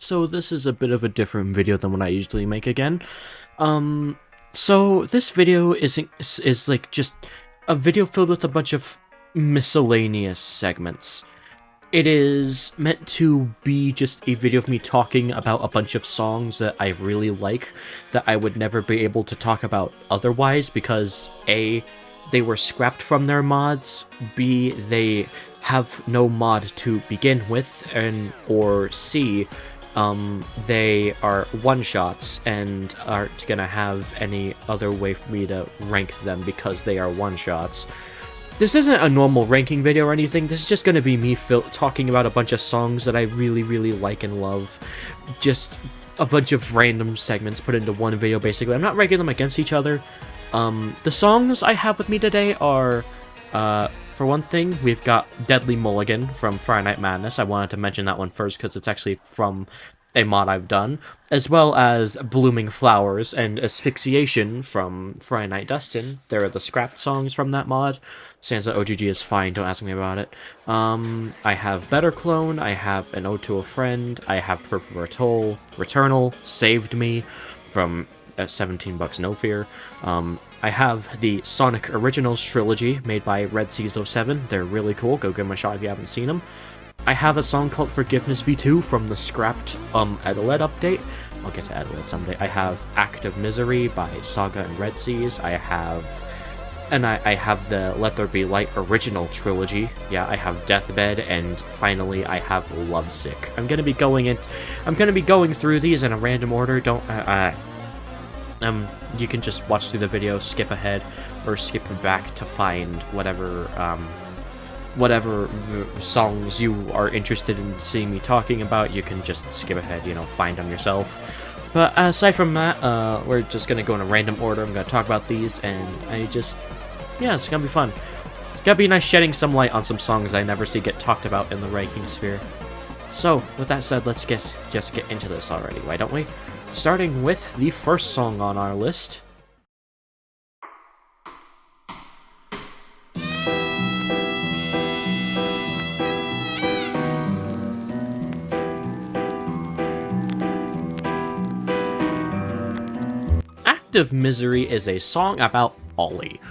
So this is a bit of a different video than what I usually make again. So this video is like just a video filled with a bunch of miscellaneous segments. It is meant to be just a video of me talking about a bunch of songs that I really like that I would never be able to talk about otherwise because A, they were scrapped from their mods, B, they have no mod to begin with, or C, they are one-shots and aren't gonna have any other way for me to rank them because they are one-shots. This isn't a normal ranking video or anything, this is just gonna be me talking about a bunch of songs that I really like and love. Just a bunch of random segments put into one video, basically. I'm not ranking them against each other. The songs I have with me today are, for one thing, we've got Deadly Mulligan from Friday Night Madness. I wanted to mention that one first because it's actually from a mod I've done, as well as Blooming Flowers and Asphyxiation from Friday Night Dustin. They're the scrapped songs from that mod. Sansa OGG is fine, don't ask me about it. I have Better Clone, I have An Ode to a Friend, I have Periphery Atoll, Returnal, Saved Me from 17 bucks No Fear. I have the Sonic Originals trilogy made by Red Seas 07. They're really cool, go give them a shot if you haven't seen them. I have a song called Forgiveness V2 from the scrapped Adelaide update. I'll get to Adelaide someday. I have Act of Misery by Saga and Red Seas. I have the Let There Be Light original trilogy. Yeah, I have Deathbed, and finally I have Lovesick. I'm gonna be going through these in a random order. You can just watch through the video, skip ahead, or skip back to find whatever songs you are interested in seeing me talking about. You can just skip ahead, find them yourself. But aside from that, we're just gonna go in a random order. I'm gonna talk about these, and it's gonna be fun. Gotta be nice shedding some light on some songs I never see get talked about in the ranking sphere. So, with that said, let's just get into this already, why don't we? Starting with the first song on our list. Act of Misery is a song about Ollie.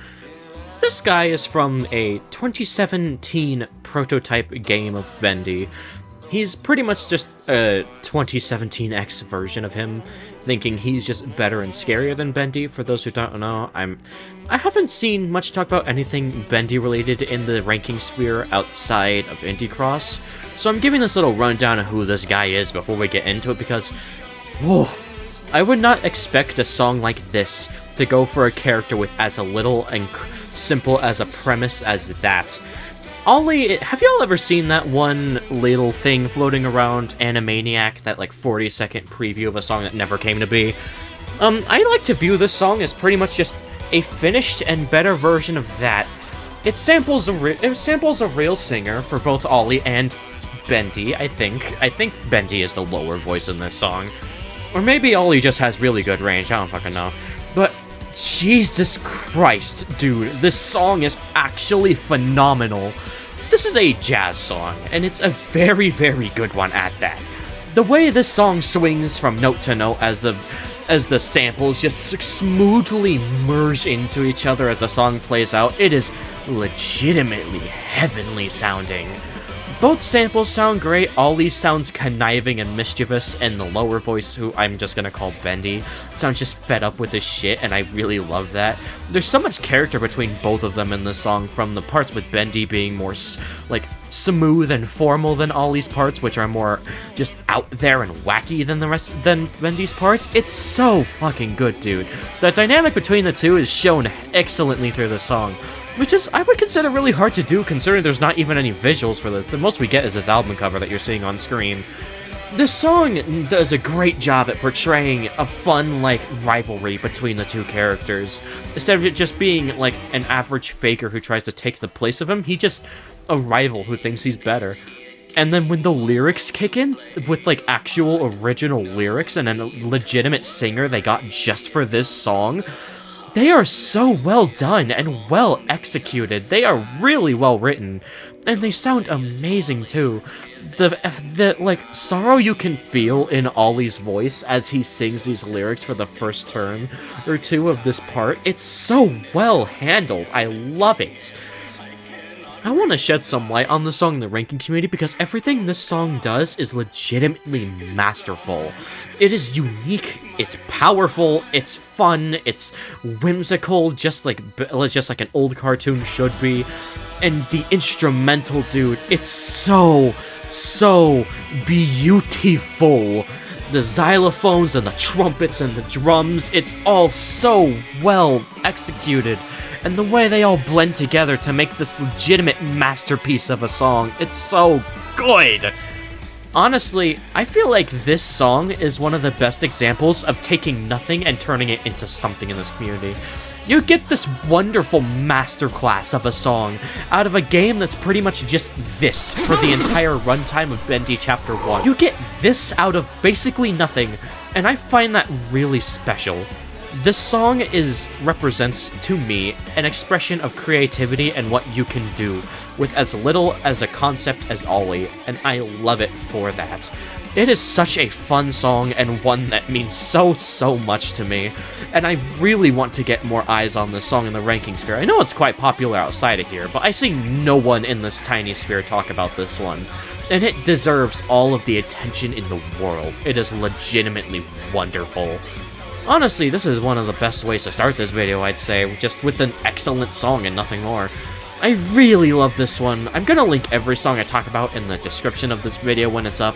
This guy is from a 2017 prototype game of Bendy. He's pretty much just a 2017X version of him, thinking he's just better and scarier than Bendy. For those who don't know, I haven't seen much talk about anything Bendy related in the ranking sphere outside of Indie Cross, so I'm giving this little rundown of who this guy is before we get into it because, whoa, I would not expect a song like this to go for a character with as a little and simple as a premise as that. Ollie, have y'all ever seen that one little thing floating around Animaniac, that like 40-second preview of a song that never came to be? I like to view this song as pretty much just a finished and better version of that. It samples a real singer for both Ollie and Bendy, I think. I think Bendy is the lower voice in this song. Or maybe Ollie just has really good range, I don't fucking know. But Jesus Christ, dude, this song is actually phenomenal. This is a jazz song, and it's a very good one at that. The way this song swings from note to note as the samples just smoothly merge into each other as the song plays out, it is legitimately heavenly sounding. Both samples sound great. Ollie sounds conniving and mischievous, and the lower voice, who I'm just gonna call Bendy, sounds just fed up with his shit, and I really love that. There's so much character between both of them in the song, from the parts with Bendy being more, smooth and formal than Ollie's parts, which are more just out there and wacky than Bendy's parts. It's so fucking good, dude. The dynamic between the two is shown excellently through the song, which is, I would consider, really hard to do, considering there's not even any visuals for this. The most we get is this album cover that you're seeing on screen. This song does a great job at portraying a fun, rivalry between the two characters. Instead of it just being, an average faker who tries to take the place of him, he's just a rival who thinks he's better. And then when the lyrics kick in, with, actual original lyrics and a legitimate singer they got just for this song, They are so well done and well executed. They are really well written, and they sound amazing too. The like sorrow you can feel in Ollie's voice as he sings these lyrics for the first turn or two of this part, it's so well handled. I love it. I want to shed some light on the song in the ranking community because everything this song does is legitimately masterful. It is unique, it's powerful, it's fun, it's whimsical, just like an old cartoon should be. And the instrumental, dude, it's so beautiful. The xylophones and the trumpets and the drums, it's all so well executed. And the way they all blend together to make this legitimate masterpiece of a song, it's so good! Honestly, I feel like this song is one of the best examples of taking nothing and turning it into something in this community. You get this wonderful masterclass of a song out of a game that's pretty much just this for the entire runtime of Bendy Chapter 1. You get this out of basically nothing, and I find that really special. This song represents, to me, an expression of creativity and what you can do with as little as a concept as Ollie, and I love it for that. It is such a fun song and one that means so much to me, and I really want to get more eyes on this song in the ranking sphere. I know it's quite popular outside of here, but I see no one in this tiny sphere talk about this one, and it deserves all of the attention in the world. It is legitimately wonderful. Honestly, this is one of the best ways to start this video, I'd say, just with an excellent song and nothing more. I really love this one. I'm gonna link every song I talk about in the description of this video when it's up.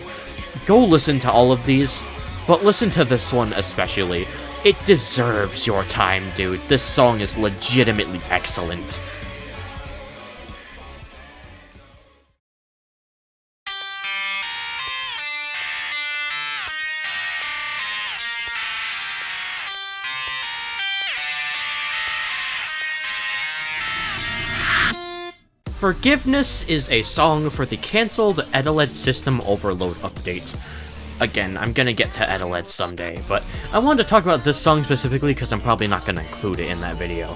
Go listen to all of these, but listen to this one especially. It deserves your time, dude. This song is legitimately excellent. Forgiveness is a song for the cancelled Edeled System Overload update. Again, I'm gonna get to Edeled someday, but I wanted to talk about this song specifically because I'm probably not gonna include it in that video.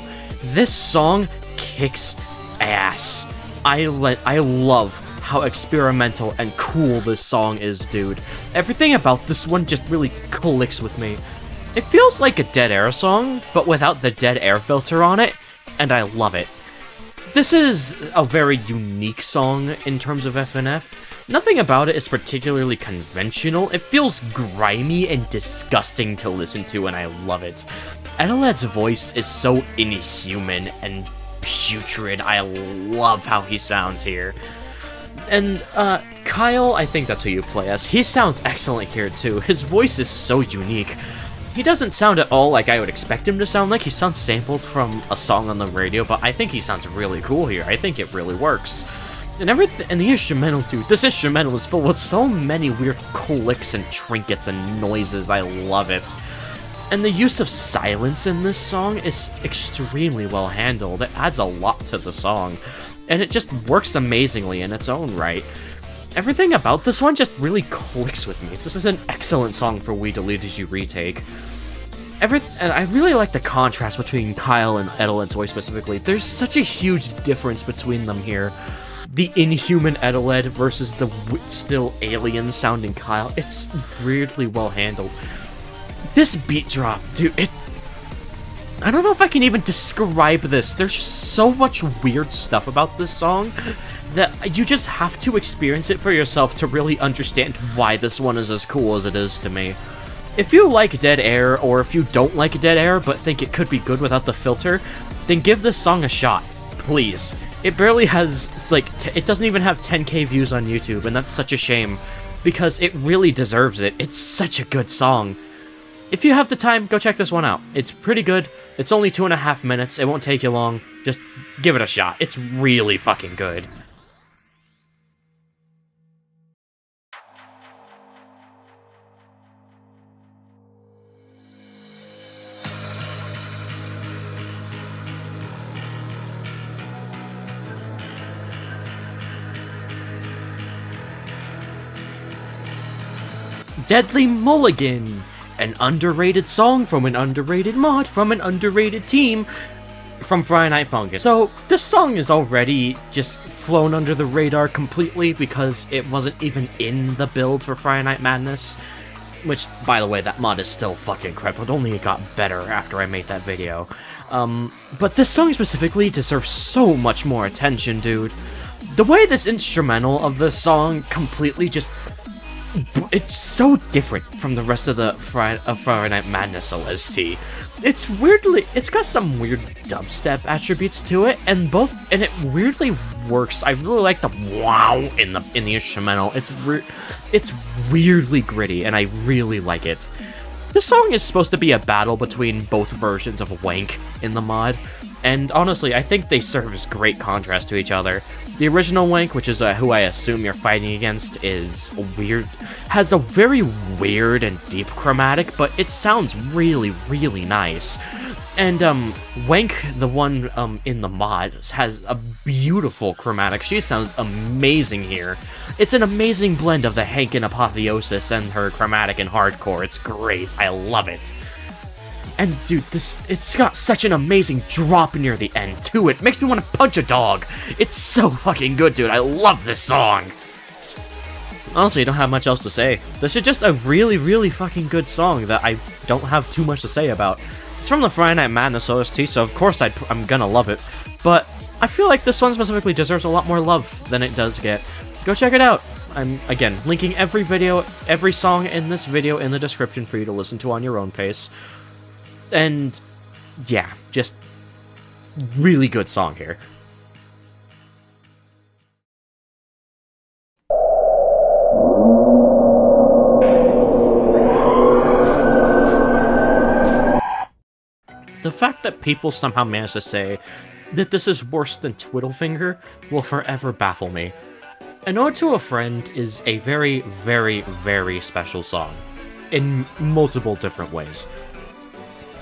This song kicks ass. I love how experimental and cool this song is, dude. Everything about this one just really clicks with me. It feels like a Dead Air song, but without the dead air filter on it, and I love it. This is a very unique song in terms of FNF. Nothing about it is particularly conventional. It feels grimy and disgusting to listen to, and I love it. Edeled's voice is so inhuman and putrid. I love how he sounds here. And, Kyle, I think that's who you play as. He sounds excellent here, too. His voice is so unique. He doesn't sound at all like I would expect him to sound like. He sounds sampled from a song on the radio, but I think he sounds really cool here. I think it really works. And the instrumental, dude, this instrumental is filled with so many weird clicks and trinkets and noises. I love it. And the use of silence in this song is extremely well handled. It adds a lot to the song, and it just works amazingly in its own right. Everything about this one just really clicks with me. This is an excellent song for We Deleted You retake. And I really like the contrast between Kyle and Edeled's voice specifically. There's such a huge difference between them here. The inhuman Edeled versus the still alien-sounding Kyle. It's weirdly well handled. This beat drop, dude, I don't know if I can even describe this. There's just so much weird stuff about this song that you just have to experience it for yourself to really understand why this one is as cool as it is to me. If you like Dead Air, or if you don't like Dead Air but think it could be good without the filter, then give this song a shot, please. It barely has, like, it doesn't even have 10k views on YouTube, and that's such a shame, because it really deserves it. It's such a good song. If you have the time, go check this one out. It's pretty good. It's only 2.5 minutes. It won't take you long. Just give it a shot. It's really fucking good. Deadly Mulligan an underrated song from an underrated mod from an underrated team from Friday Night Funkin. So this song is already just flown under the radar completely because it wasn't even in the build for Friday Night Madness, which, by the way, that mod is still fucking incredible. It only got better after I made that video. But this song specifically deserves so much more attention, dude. The way this instrumental of the song completely just... It's so different from the rest of the Friday Night Madness OST. It's got some weird dubstep attributes to it, and it weirdly works. I really like the wow in the instrumental. It's weirdly gritty, and I really like it. This song is supposed to be a battle between both versions of Wank in the mod, and honestly, I think they serve as great contrast to each other. The original Wank, which is who I assume you're fighting against, has a very weird and deep chromatic, but it sounds really, really nice. And Wank, the one in the mod, has a beautiful chromatic. She sounds amazing here. It's an amazing blend of the Hank and Apotheosis and her chromatic and hardcore. It's great. I love it. And dude, it's got such an amazing drop near the end, too. It makes me want to punch a dog. It's so fucking good, dude. I love this song. Honestly, I don't have much else to say. This is just a really, really fucking good song that I don't have too much to say about. It's from the Friday Night Madness OST, so of course I'm gonna love it. But I feel like this one specifically deserves a lot more love than it does get. Go check it out. I'm, again, linking every song in this video in the description for you to listen to on your own pace. And, yeah, just really good song here. The fact that people somehow manage to say that this is worse than Twiddlefinger will forever baffle me. An Ode to a Friend is a very, very, very special song, in multiple different ways.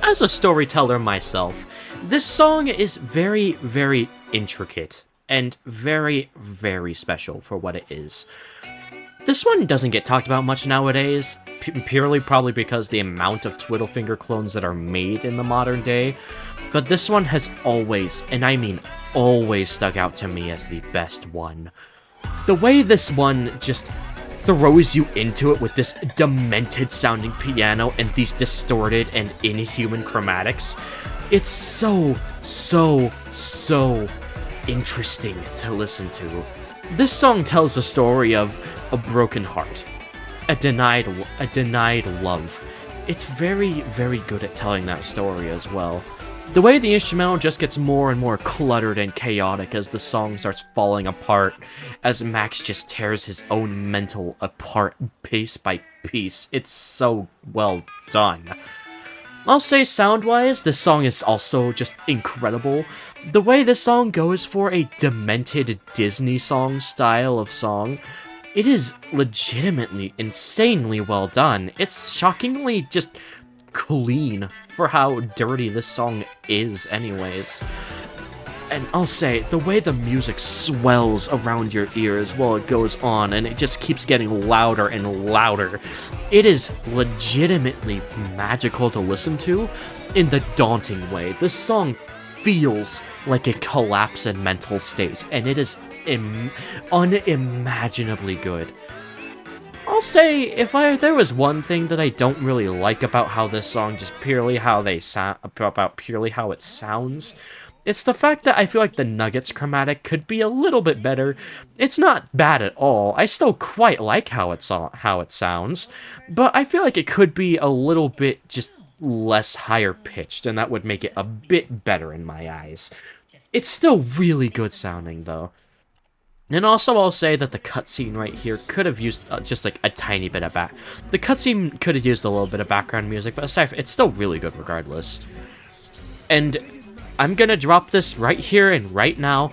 As a storyteller myself, this song is very, very intricate, and very, very special for what it is. This one doesn't get talked about much nowadays, purely probably because the amount of Twiddlefinger clones that are made in the modern day, but this one has always, and I mean always, stuck out to me as the best one. The way this one just throws you into it with this demented sounding piano and these distorted and inhuman chromatics, it's so, so, so interesting to listen to. This song tells the story of a broken heart, a denied love. It's very, very good at telling that story as well. The way the instrumental just gets more and more cluttered and chaotic as the song starts falling apart, as Max just tears his own mental apart piece by piece. It's so well done. I'll say sound-wise, this song is also just incredible. The way this song goes for a demented Disney song style of song, it is legitimately insanely well done. It's shockingly just clean for how dirty this song is anyways. And I'll say, the way the music swells around your ears while it goes on, and it just keeps getting louder and louder, it is legitimately magical to listen to in the daunting way. This song feels like a collapse in mental state, and it is unimaginably good. I'll say, if there was one thing that I don't really like about how this song, just purely how it sounds, it's the fact that I feel like the Nuggets chromatic could be a little bit better. It's not bad at all. I still quite like how it sounds, but I feel like it could be a little bit just less higher pitched, and that would make it a bit better in my eyes. It's still really good sounding though. And also, I'll say that the cutscene right here could have used just like a tiny bit of the cutscene could have used a little bit of background music, but aside from, it's still really good regardless. And I'm gonna drop this right here and right now.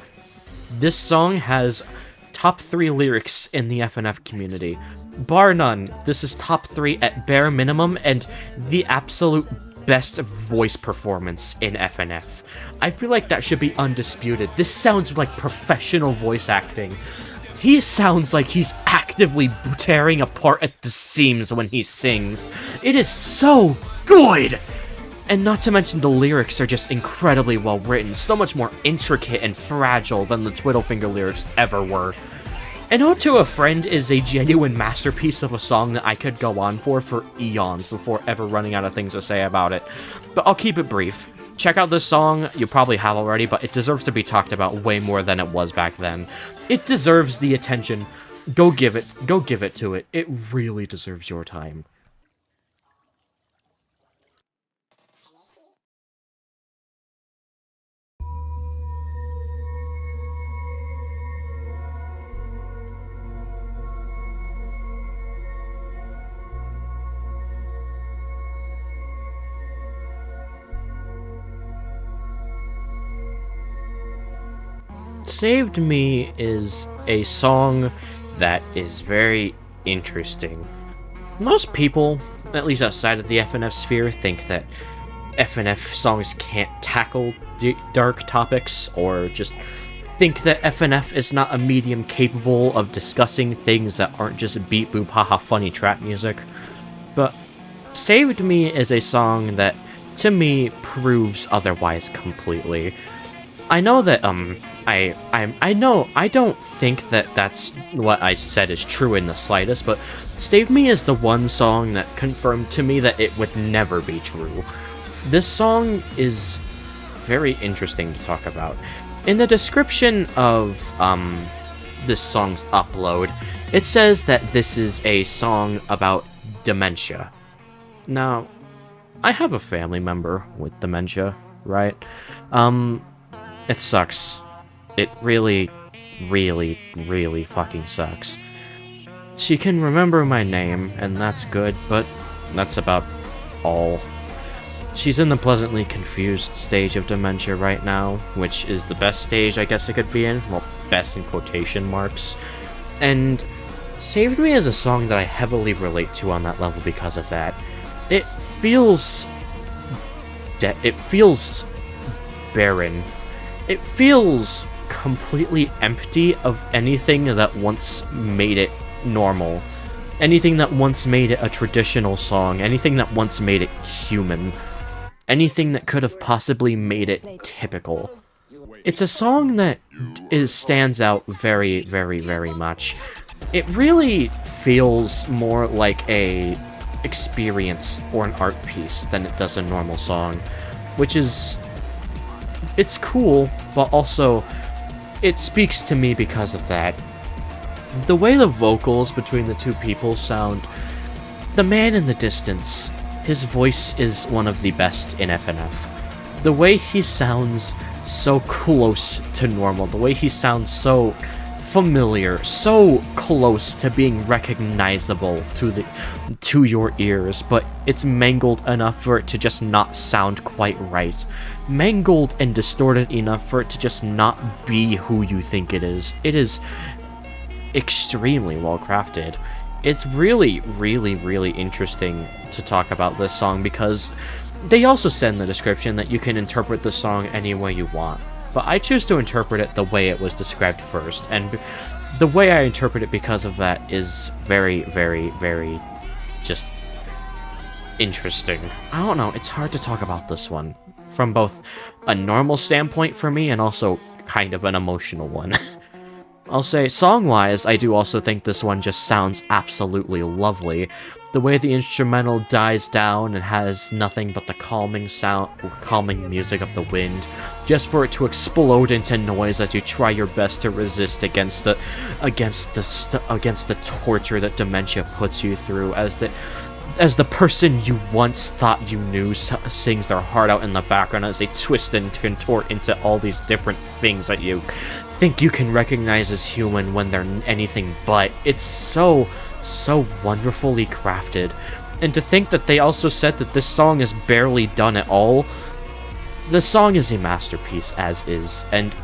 This song has top 3 lyrics in the FNF community. Bar none, this is top 3 at bare minimum, and the absolute best voice performance in FNF. I feel like that should be undisputed. This sounds like professional voice acting. He sounds like he's acting actively tearing apart at the seams when he sings. It is so good! And not to mention the lyrics are just incredibly well written, so much more intricate and fragile than the Twiddlefinger lyrics ever were. An Ode to a Friend is a genuine masterpiece of a song that I could go on for eons before ever running out of things to say about it. But I'll keep it brief. Check out this song, you probably have already, but it deserves to be talked about way more than it was back then. It deserves the attention. Go give it to it. It really deserves your time. Saved Me is a song that is very interesting. Most people, at least outside of the FNF sphere, think that FNF songs can't tackle dark topics, or just think that FNF is not a medium capable of discussing things that aren't just beat boop haha funny trap music. But Saved Me is a song that, to me, proves otherwise completely. I know that, I don't think that that's what I said is true in the slightest, but Save Me is the one song that confirmed to me that it would never be true. This song is very interesting to talk about. In the description of, this song's upload, it says that this is a song about dementia. Now, I have a family member with dementia, right? It sucks. It really, really, really fucking sucks. She can remember my name, and that's good, but that's about all. She's in the pleasantly confused stage of dementia right now, which is the best stage I guess it could be in. Well, best in quotation marks. And Saved Me is a song that I heavily relate to on that level because of that. It feels barren. It feels completely empty of anything that once made it normal. Anything that once made it a traditional song. Anything that once made it human. Anything that could have possibly made it typical. It's a song that stands out very, very, very much. It really feels more like a experience or an art piece than it does a normal song, which is... it's cool, but also it speaks to me because of that. The way the vocals between the two people sound, the man in the distance, his voice is one of the best in FNF. The way he sounds so close to normal, the way he sounds so familiar, so close to being recognizable to your ears, but it's mangled enough for it to just not sound quite right. Mangled and distorted enough for it to just not be who you think it is. It is extremely well crafted. It's really, really, really interesting to talk about this song because they also said in the description that you can interpret the song any way you want. But I choose to interpret it the way it was described first, and the way I interpret it because of that is very, very, very just interesting. I don't know, it's hard to talk about this one from both a normal standpoint for me and also kind of an emotional one. I'll say, song-wise, I do also think this one just sounds absolutely lovely. The way the instrumental dies down and has nothing but the calming sound, or calming music of the wind, just for it to explode into noise as you try your best to resist against the torture that dementia puts you through, as the person you once thought you knew sings their heart out in the background as they twist and contort into all these different things that you think you can recognize as human when they're anything but. It's so wonderfully crafted. And to think that they also said that this song is barely done at all. The song is a masterpiece as is, and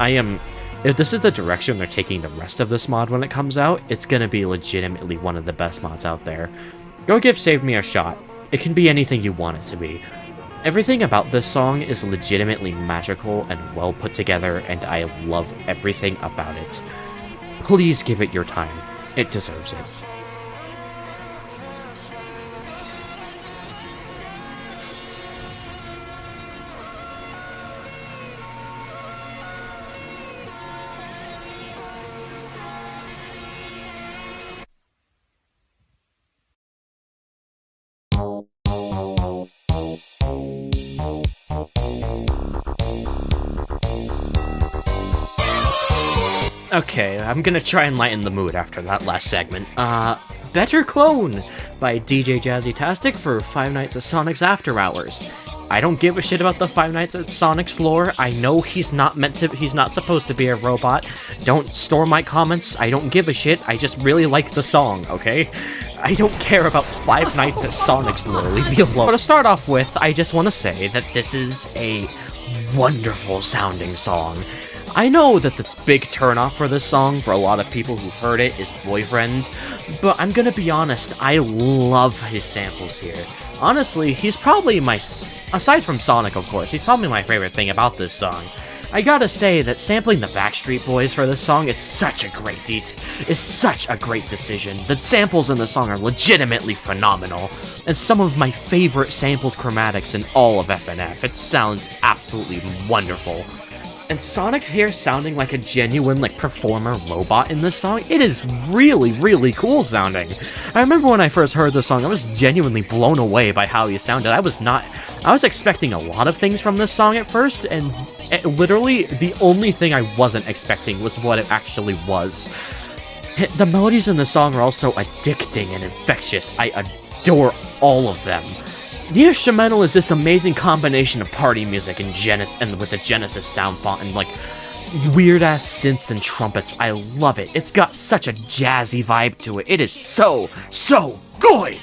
if this is the direction they're taking the rest of this mod when it comes out, it's gonna be legitimately one of the best mods out there. Go give Save Me a shot. It can be anything you want it to be. Everything about this song is legitimately magical and well put together, and I love everything about it. Please give it your time. It deserves it. Okay, I'm gonna try and lighten the mood after that last segment. Better Clone by DJ Jazzy-tastic for Five Nights at Sonic's After Hours. I don't give a shit about the Five Nights at Sonic's lore. I know he's not supposed to be a robot. Don't store my comments. I don't give a shit. I just really like the song, okay? I don't care about Five Nights at Sonic's lore. Leave me alone. But to start off with, I just want to say that this is a wonderful sounding song. I know that the big turnoff for this song, for a lot of people who've heard it, is Boyfriend, but I'm gonna be honest, I love his samples here. Honestly, he's probably aside from Sonic of course, he's probably my favorite thing about this song. I gotta say that sampling the Backstreet Boys for this song is such a great decision. The samples in the song are legitimately phenomenal, and some of my favorite sampled chromatics in all of FNF. It sounds absolutely wonderful. And Sonic here sounding like a genuine, performer robot in this song, it is really, really cool sounding. I remember when I first heard this song, I was genuinely blown away by how he sounded. I was expecting a lot of things from this song at first, and literally, the only thing I wasn't expecting was what it actually was. The melodies in the song are also addicting and infectious. I adore all of them. The instrumental is this amazing combination of party music and with the Genesis sound font and weird-ass synths and trumpets. I love it. It's got such a jazzy vibe to it. It is so good!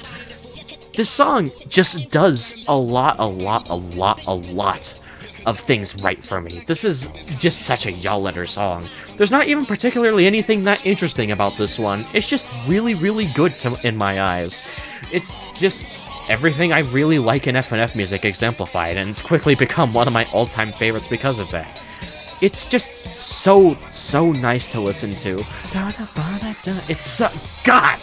This song just does a lot of things right for me. This is just such a y'all-letter song. There's not even particularly anything that interesting about this one. It's just really, really good in my eyes. It's just everything I really like in FNF music exemplified, and it's quickly become one of my all-time favorites because of that. It's just so nice to listen to. It's so... God!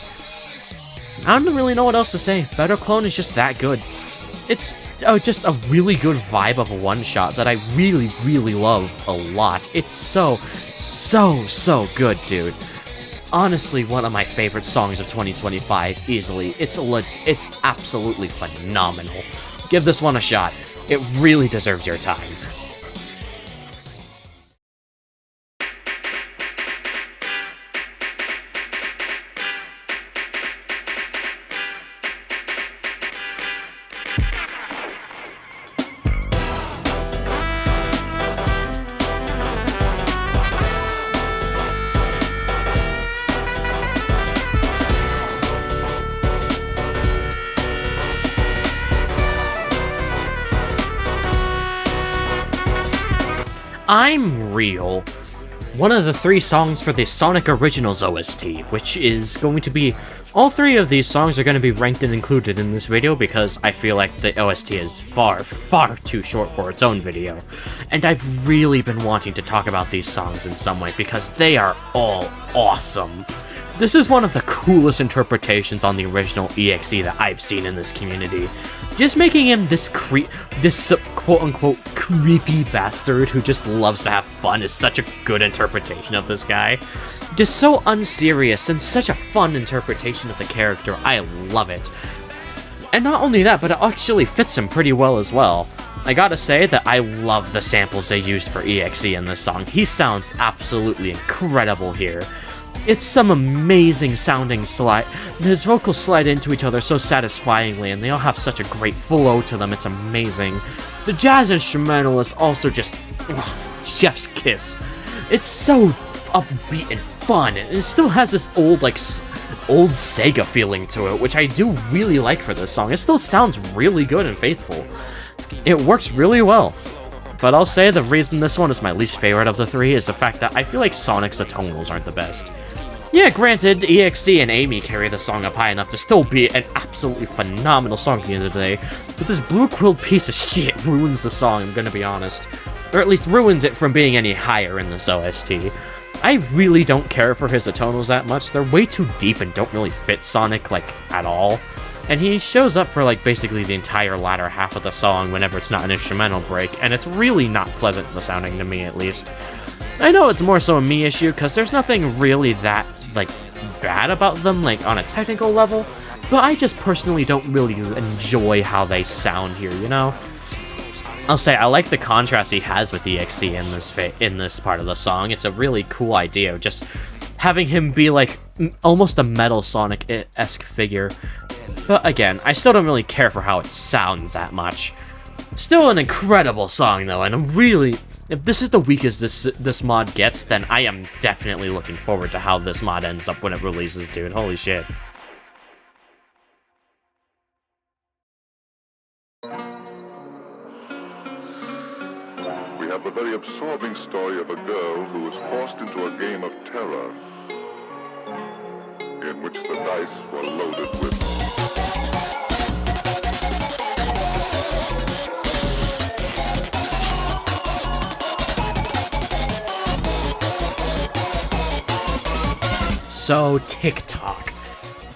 I don't really know what else to say. Better Clone is just that good. It's just a really good vibe of a one-shot that I really, really love a lot. It's so good, dude. Honestly, one of my favorite songs of 2025, easily. It's absolutely phenomenal. Give this one a shot. It really deserves your time. I'm Real, one of the 3 songs for the Sonic Originals OST, which is going to be... All 3 of these songs are going to be ranked and included in this video because I feel like the OST is far too short for its own video. And I've really been wanting to talk about these songs in some way because they are all awesome. This is one of the coolest interpretations on the original EXE that I've seen in this community. Just making him this quote-unquote creepy bastard who just loves to have fun is such a good interpretation of this guy. Just so unserious and such a fun interpretation of the character. I love it. And not only that, but it actually fits him pretty well as well. I gotta say that I love the samples they used for EXE in this song. He sounds absolutely incredible here. It's some amazing sounding slide. His vocals slide into each other so satisfyingly, and they all have such a great flow to them. It's amazing. The jazz instrumental is also just chef's kiss. It's so upbeat and fun, and it still has this old Sega feeling to it, which I do really like for this song. It still sounds really good and faithful. It works really well. But I'll say the reason this one is my least favorite of the 3 is the fact that I feel like Sonic's atonals aren't the best. Yeah, granted, EXT and Amy carry the song up high enough to still be an absolutely phenomenal song at the end of the day, but this Blue Quill piece of shit ruins the song, I'm gonna be honest. Or at least ruins it from being any higher in this OST. I really don't care for his atonals that much. They're way too deep and don't really fit Sonic, like, at all. And he shows up for, like, basically the entire latter half of the song whenever it's not an instrumental break, and it's really not pleasant sounding to me, at least. I know it's more so a me issue, because there's nothing really that, like, bad about them, like, on a technical level, but I just personally don't really enjoy how they sound here, you know? I'll say, I like the contrast he has with EXE in this part of the song. It's a really cool idea, just having him be, like, almost a Metal Sonic-esque figure. But again, I still don't really care for how it sounds that much. Still an incredible song, though, and if this is the weakest this mod gets, then I am definitely looking forward to how this mod ends up when it releases, dude. Holy shit. We have the very absorbing story of a girl who was forced into a game of terror in which the dice were loaded with. So, TikTok.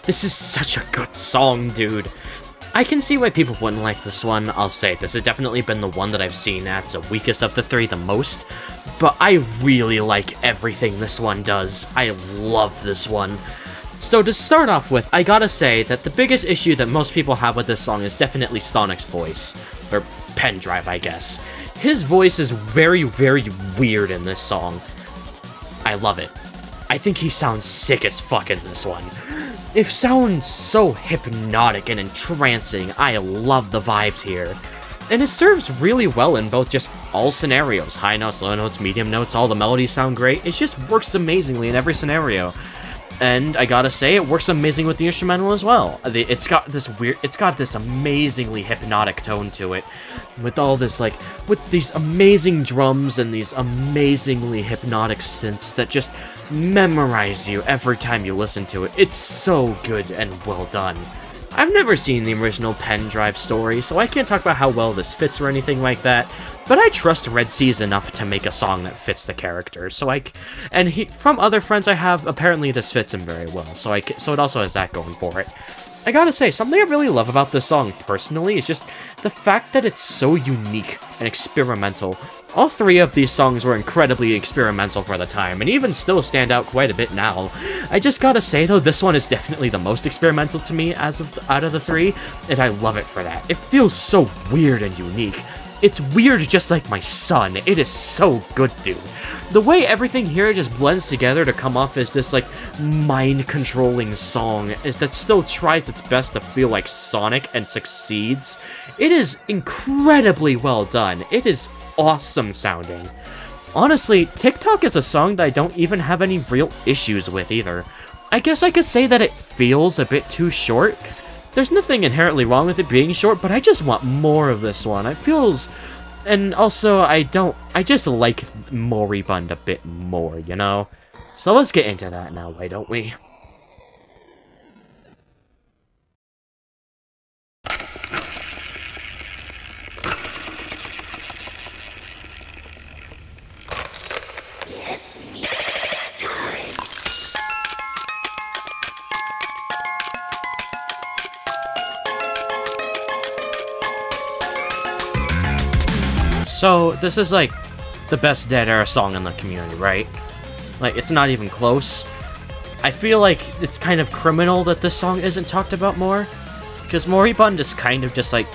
This is such a good song, dude. I can see why people wouldn't like this one. I'll say, this has definitely been the one that I've seen that's the weakest of the three the most, but I really like everything this one does. I love this one. So to start off with, I gotta say that the biggest issue that most people have with this song is definitely Sonic's voice. Or pen drive, I guess. His voice is very, very weird in this song. I love it. I think he sounds sick as fuck in this one. It sounds so hypnotic and entrancing. I love the vibes here. And it serves really well in both just all scenarios. High notes, low notes, medium notes, all the melodies sound great. It just works amazingly in every scenario. And I gotta say, it works amazing with the instrumental as well. It's got this amazingly hypnotic tone to it. With all this, like, with these amazing drums and these amazingly hypnotic synths that just memorize you every time you listen to it. It's so good and well done. I've never seen the original pen drive story, so I can't talk about how well this fits or anything like that, but I trust Red Seas enough to make a song that fits the character, from other friends I have, apparently this fits him very well, so it also has that going for it. I gotta say, something I really love about this song, personally, is just the fact that it's so unique and experimental. All three of these songs were incredibly experimental for the time, and even still stand out quite a bit now. I just gotta say, though, this one is definitely the most experimental to me out of the three, and I love it for that. It feels so weird and unique. It's weird just like my son. It is so good, dude. The way everything here just blends together to come off as this, like, mind-controlling song that still tries its best to feel like Sonic and succeeds. It is incredibly well done. It is awesome sounding. Honestly, TikTok is a song that I don't even have any real issues with either. I guess I could say that it feels a bit too short. There's nothing inherently wrong with it being short, but I just want more of this one. It feels... And also, I just like Moribund a bit more, you know? So let's get into that now, why don't we? So, this is, like, the best Dead Era song in the community, right? Like, it's not even close. I feel like it's kind of criminal that this song isn't talked about more, because Moribund is kind of just, like,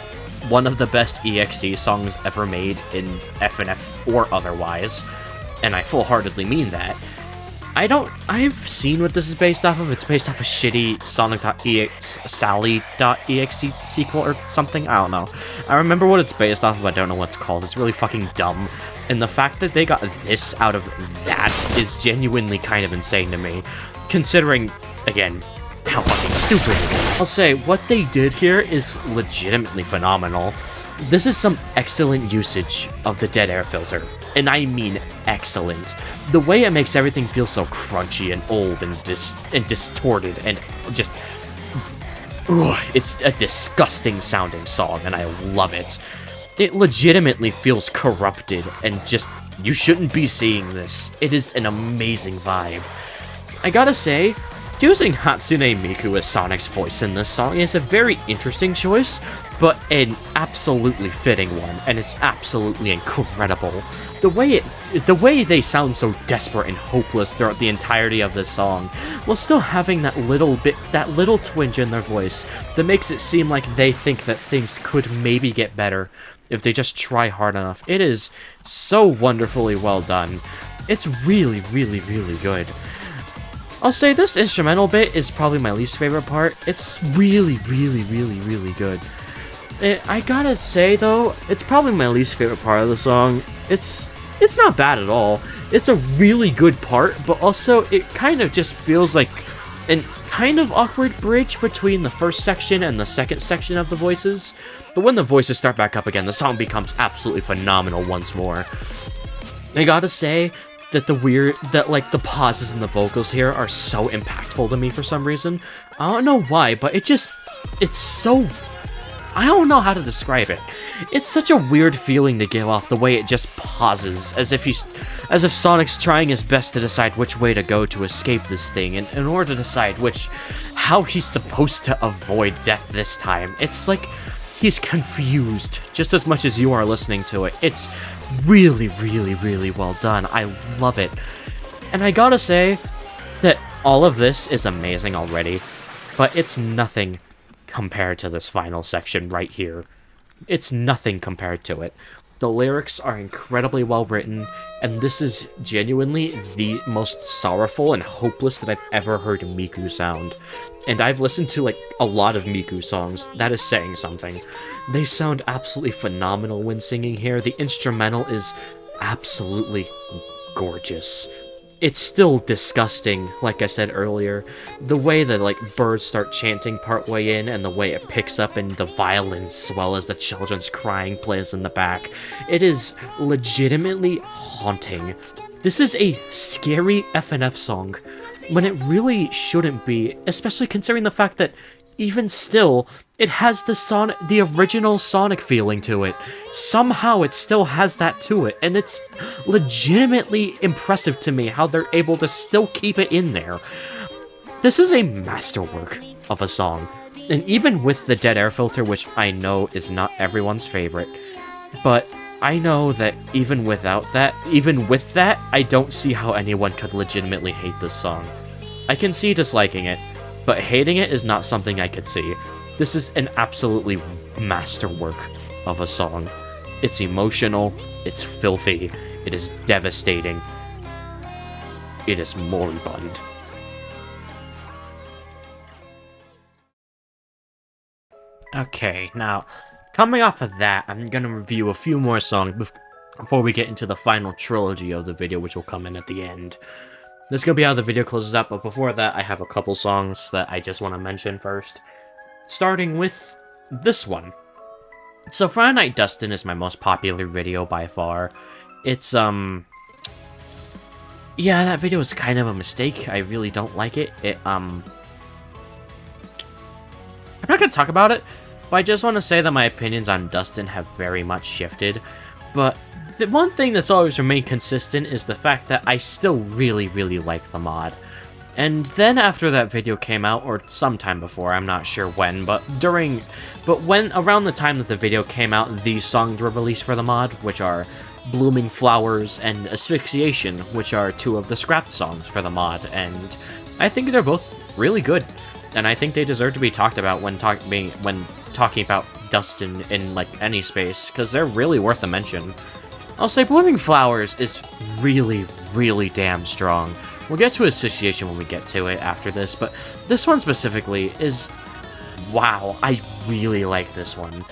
one of the best EXE songs ever made in FNF or otherwise, and I full-heartedly mean that. I've seen what this is based off of. It's based off a shitty Sally.exe sequel or something. I don't know. I remember what it's based off of, I don't know what it's called. It's really fucking dumb. And the fact that they got this out of that is genuinely kind of insane to me. Considering, again, how fucking stupid it is. I'll say, what they did here is legitimately phenomenal. This is some excellent usage of the dead air filter. And I mean excellent. The way it makes everything feel so crunchy and old and distorted and just... it's a disgusting sounding song, and I love it. It legitimately feels corrupted and just you shouldn't be seeing this. It is an amazing vibe. I gotta say, using Hatsune Miku as Sonic's voice in this song is a very interesting choice, but an absolutely fitting one, and it's absolutely incredible. The way they sound so desperate and hopeless throughout the entirety of this song, while still having that little twinge in their voice that makes it seem like they think that things could maybe get better if they just try hard enough. It is so wonderfully well done. It's really, really, really good. I'll say this instrumental bit is probably my least favorite part. It's really, really, really, really good. I gotta say, though, it's probably my least favorite part of the song. It's not bad at all. It's a really good part, but also it kind of just feels like an kind of awkward bridge between the first section and the second section of the voices. But when the voices start back up again, the song becomes absolutely phenomenal once more. I gotta say that the pauses in the vocals here are so impactful to me for some reason. I don't know why, but it's so... I don't know how to describe it. It's such a weird feeling to give off, the way it just pauses, as if Sonic's trying his best to decide which way to go to escape this thing, and in order to decide how he's supposed to avoid death this time. It's like he's confused, just as much as you are listening to it. It's really, really, really well done. I love it. And I gotta say that all of this is amazing already, but it's nothing compared to this final section right here. It's nothing compared to it. The lyrics are incredibly well written, and this is genuinely the most sorrowful and hopeless that I've ever heard Miku sound. And I've listened to like a lot of Miku songs. That is saying something. They sound absolutely phenomenal when singing here. The instrumental is absolutely gorgeous. It's still disgusting, like I said earlier. The way that, like, birds start chanting partway in, and the way it picks up in the violence, as well as the children's crying plays in the back. It is legitimately haunting. This is a scary FNF song, when it really shouldn't be, especially considering the fact that, even still, it has the original Sonic feeling to it. Somehow it still has that to it, and it's legitimately impressive to me how they're able to still keep it in there. This is a masterwork of a song, and even with the dead air filter, which I know is not everyone's favorite, but I know that even with that, I don't see how anyone could legitimately hate this song. I can see disliking it, but hating it is not something I could see. This is an absolutely masterwork of a song. It's emotional, it's filthy, it is devastating. It is moribund. Okay, now, coming off of that, I'm gonna review a few more songs before we get into the final trilogy of the video, which will come in at the end. This is gonna be how the video closes up, but before that, I have a couple songs that I just want to mention first. Starting with this one. So Friday Night Dustin is my most popular video by far. It's, yeah, that video is kind of a mistake. I really don't like it. I'm not gonna talk about it, but I just want to say that my opinions on Dustin have very much shifted. But the one thing that's always remained consistent is the fact that I still really, really like the mod. And then after that video came out, or sometime before, I'm not sure when, but around the time that the video came out, these songs were released for the mod, which are Blooming Flowers and Asphyxiation, which are two of the scrapped songs for the mod, and I think they're both really good, and I think they deserve to be talked about when talking about Dustin in, like, any space, because they're really worth a mention. I'll say Blooming Flowers is really, really damn strong. We'll get to Asphyxiation when we get to it after this, but this one specifically is... wow, I really like this one.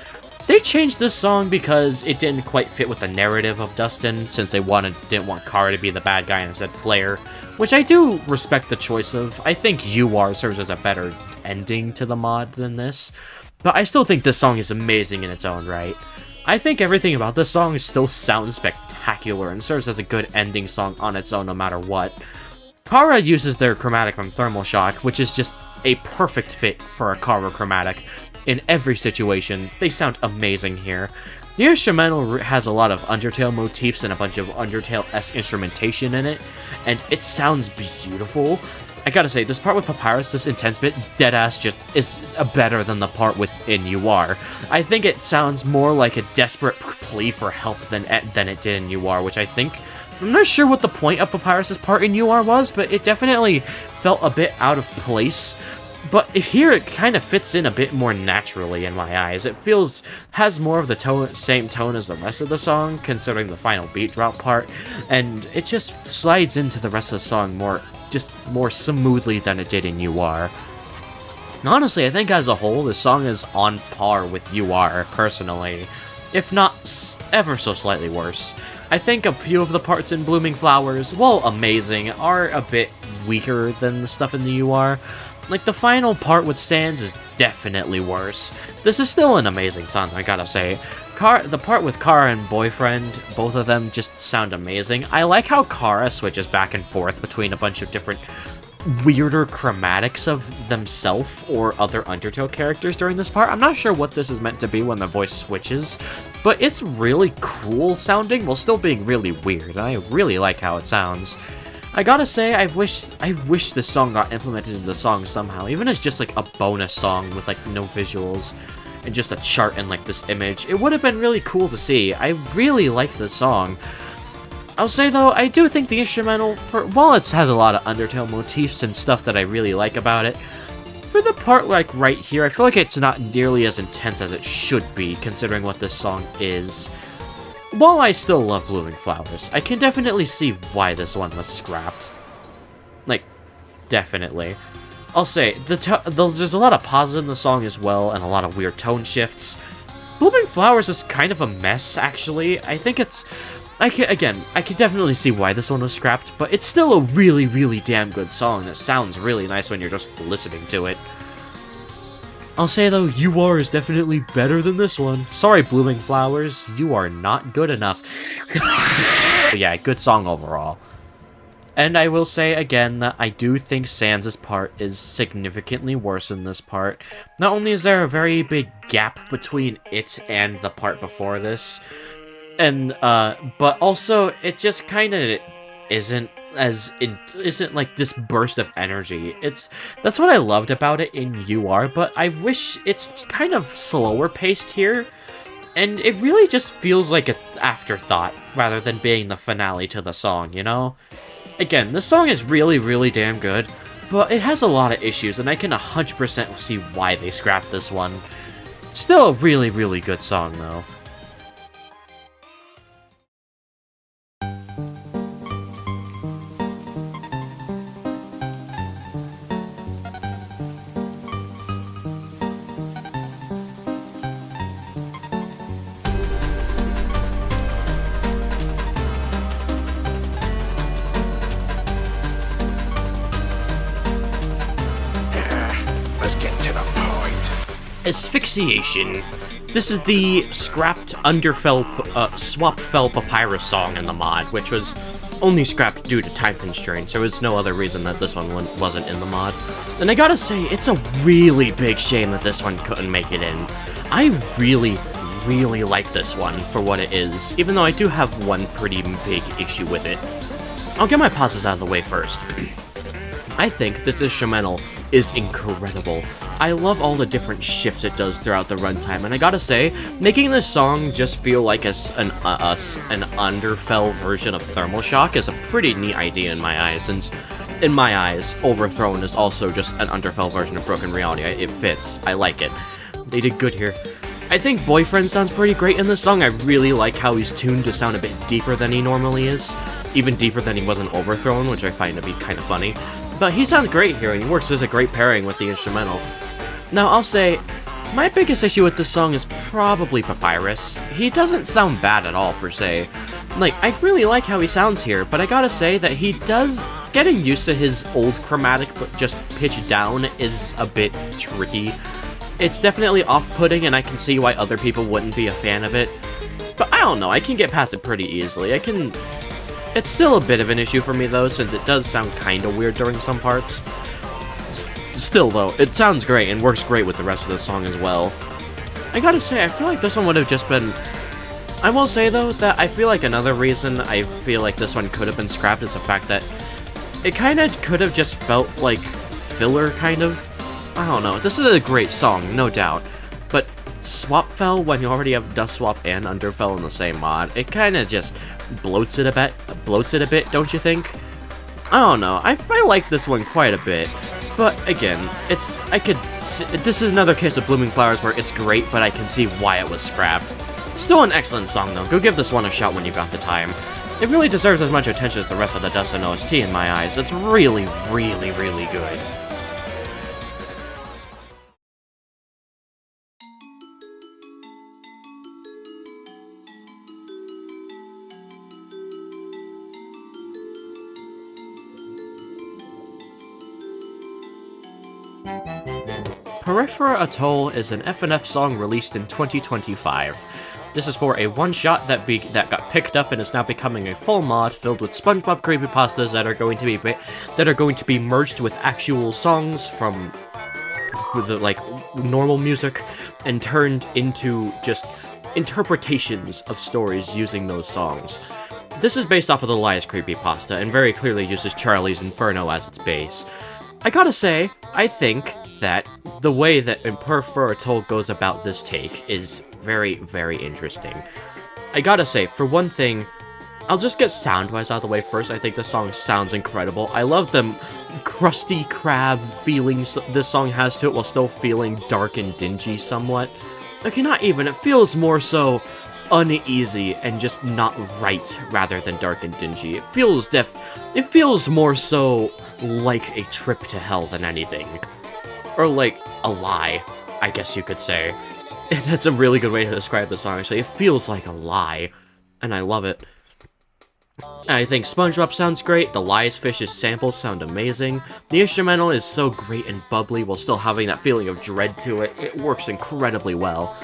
They changed this song because it didn't quite fit with the narrative of Dustin, since they didn't want Kara to be the bad guy and instead Player, which I do respect the choice of. I think You Are serves as a better ending to the mod than this, but I still think this song is amazing in its own right. I think everything about this song still sounds spectacular and serves as a good ending song on its own no matter what. Kara uses their chromatic from Thermal Shock, which is just a perfect fit for a Kara chromatic. In every situation, they sound amazing here. The instrumental has a lot of Undertale motifs and a bunch of Undertale-esque instrumentation in it, and it sounds beautiful. I gotta say, this part with Papyrus, this intense bit, deadass just is better than the part within You Are. I think it sounds more like a desperate plea for help than it did in You Are, which I think... I'm not sure what the point of Papyrus's part in You Are was, but it definitely felt a bit out of place. But here it kind of fits in a bit more naturally in my eyes. It has more of the same tone as the rest of the song, considering the final beat drop part, and it just slides into the rest of the song more smoothly than it did in You Are. Honestly, I think as a whole, the song is on par with You Are, personally, if not ever so slightly worse. I think a few of the parts in Blooming Flowers, while amazing, are a bit weaker than the stuff in the You Are. Like, the final part with Sans is definitely worse. This is still an amazing song, I gotta say. The part with Kara and Boyfriend, both of them just sound amazing. I like how Kara switches back and forth between a bunch of different weirder chromatics of themselves or other Undertale characters during this part. I'm not sure what this is meant to be when the voice switches, but it's really cool sounding while still being really weird. I really like how it sounds. I gotta say, I wish this song got implemented into the song somehow, even as just like a bonus song with like no visuals and just a chart and like this image. It would have been really cool to see. I really like this song. I'll say though, I do think the instrumental, while it has a lot of Undertale motifs and stuff that I really like about it, for the part like right here, I feel like it's not nearly as intense as it should be, considering what this song is. While I still love Blooming Flowers, I can definitely see why this one was scrapped. Like, definitely. I'll say, there's a lot of pauses in the song as well, and a lot of weird tone shifts. Blooming Flowers is kind of a mess, actually. I think it's... I can definitely see why this one was scrapped, but it's still a really, really damn good song that sounds really nice when you're just listening to it. I'll say though, You Are is definitely better than this one. Sorry, Blooming Flowers, you are not good enough. But yeah, good song overall. And I will say again that I do think Sans' part is significantly worse than this part. Not only is there a very big gap between it and the part before this, and but also it just kind of isn't like this burst of energy. That's what I loved about it in You Are, but I wish it's kind of slower paced here, and it really just feels like an afterthought rather than being the finale to the song, you know? Again, the song is really, really damn good, but it has a lot of issues, and I can 100% see why they scrapped this one. Still a really, really good song, though. Asphyxiation. This is the scrapped swap fell Papyrus song in the mod, which was only scrapped due to time constraints. There was no other reason that this one wasn't in the mod. And I gotta say, it's a really big shame that this one couldn't make it in. I really, really like this one for what it is, even though I do have one pretty big issue with it. I'll get my pauses out of the way first. I think this instrumental is incredible. I love all the different shifts it does throughout the runtime, and I gotta say, making this song just feel like an underfell version of Thermal Shock is a pretty neat idea in my eyes, and in my eyes, Overthrown is also just an underfell version of Broken Reality. It fits. I like it. They did good here. I think Boyfriend sounds pretty great in this song. I really like how he's tuned to sound a bit deeper than he normally is, even deeper than he was in Overthrown, which I find to be kind of funny. But he sounds great here, and he works as a great pairing with the instrumental. Now, I'll say, my biggest issue with this song is probably Papyrus. He doesn't sound bad at all, per se. Like, I really like how he sounds here, but I gotta say that he does... Getting used to his old chromatic, but just pitched down, is a bit tricky. It's definitely off-putting, and I can see why other people wouldn't be a fan of it. But I don't know, I can get past it pretty easily. It's still a bit of an issue for me, though, since it does sound kinda weird during some parts. Still, though, it sounds great and works great with the rest of the song as well. I gotta say, I feel like this one would have just been I will say, though, that I feel like another reason I feel like this one could have been scrapped is the fact that it kind of could have just felt like filler, kind of. I don't know. This is a great song, no doubt. But Swapfell, when you already have Dust Swap and Underfell in the same mod, it kind of just bloats it a bit, don't you think? I don't know. I like this one quite a bit. But again, this is another case of Blooming Flowers where it's great, but I can see why it was scrapped. Still an excellent song, though. Go give this one a shot when you got the time. It really deserves as much attention as the rest of the Dustin OST in my eyes. It's really, really, really good. Periphery Atoll is an FNF song released in 2025. This is for a one-shot that got picked up and is now becoming a full mod filled with SpongeBob creepypastas that are going to be merged with actual songs from like normal music and turned into just interpretations of stories using those songs. This is based off of the Elias creepypasta and very clearly uses Charlie's Inferno as its base. I gotta say, I think that the way that Periphery Atoll goes about this take is very, very interesting. I gotta say, for one thing, I'll just get sound-wise out of the way first. I think the song sounds incredible. I love the crusty crab feelings this song has to it while still feeling dark and dingy somewhat. Okay, not even. It feels more so uneasy and just not right rather than dark and dingy. It feels more so like a trip to hell than anything. Or like a lie, I guess you could say. That's a really good way to describe the song, actually. It feels like a lie, and I love it. I think SpongeBob sounds great, the Lies Fish's samples sound amazing, the instrumental is so great and bubbly while still having that feeling of dread to it. It works incredibly well.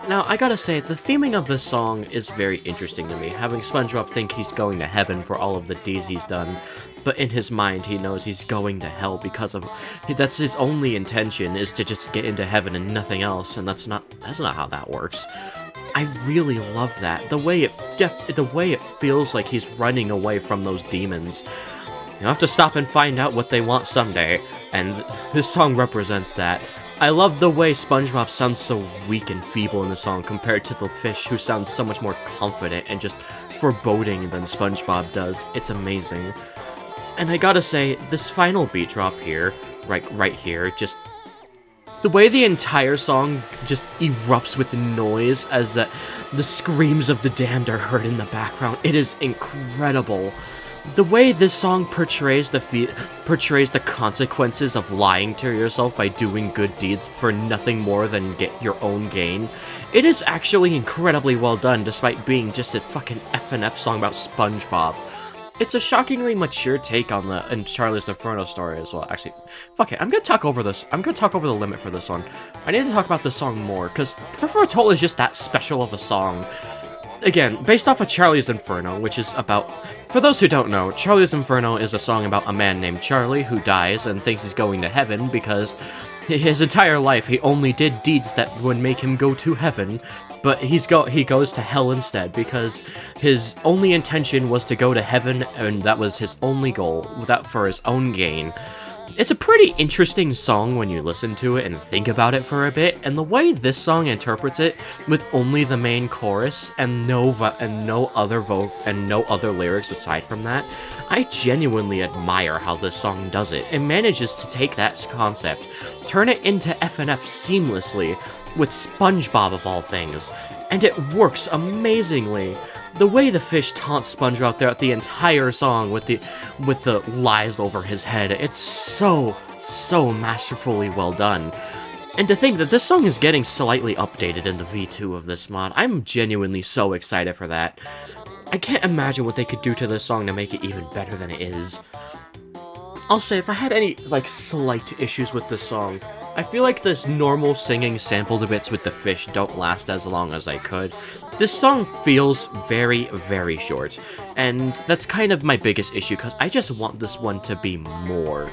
Now, I gotta say, the theming of this song is very interesting to me, having SpongeBob think he's going to heaven for all of the deeds he's done, but in his mind he knows he's going to hell because of that's his only intention, is to just get into heaven and nothing else, and that's not how that works. I really love that. The way it feels like he's running away from those demons. You'll have to stop and find out what they want someday, and this song represents that. I love the way SpongeBob sounds so weak and feeble in the song compared to the fish, who sounds so much more confident and just foreboding than SpongeBob does. It's amazing. And I gotta say, this final beat drop here, right here, just the way the entire song just erupts with noise as the screams of the damned are heard in the background, it is incredible. The way this song portrays the consequences of lying to yourself by doing good deeds for nothing more than get your own gain, it is actually incredibly well done despite being just a fucking FNF song about SpongeBob. It's a shockingly mature take on the Charlie's Inferno story as well. Actually, fuck it, I'm gonna talk over this. I'm gonna talk over the limit for this one. I need to talk about this song more, because Periphery Atoll is just that special of a song. Again, based off of Charlie's Inferno, which is about... For those who don't know, Charlie's Inferno is a song about a man named Charlie who dies and thinks he's going to heaven because his entire life he only did deeds that would make him go to heaven, but he goes to hell instead because his only intention was to go to heaven, and that was his only goal, that for his own gain. It's a pretty interesting song when you listen to it and think about it for a bit, and the way this song interprets it, with only the main chorus and no other lyrics aside from that, I genuinely admire how this song does it. It manages to take that concept, turn it into FNF seamlessly, with SpongeBob of all things, and it works amazingly. The way the fish taunts SpongeBob throughout the entire song with the lies over his head, it's so masterfully well done. And to think that this song is getting slightly updated in the V2 of this mod, I'm genuinely so excited for that. I can't imagine what they could do to this song to make it even better than it is. I'll say, if I had any, slight issues with this song, I feel like this normal singing sampled bits with the fish don't last as long as I could. This song feels very, very short, and that's kind of my biggest issue, because I just want this one to be more.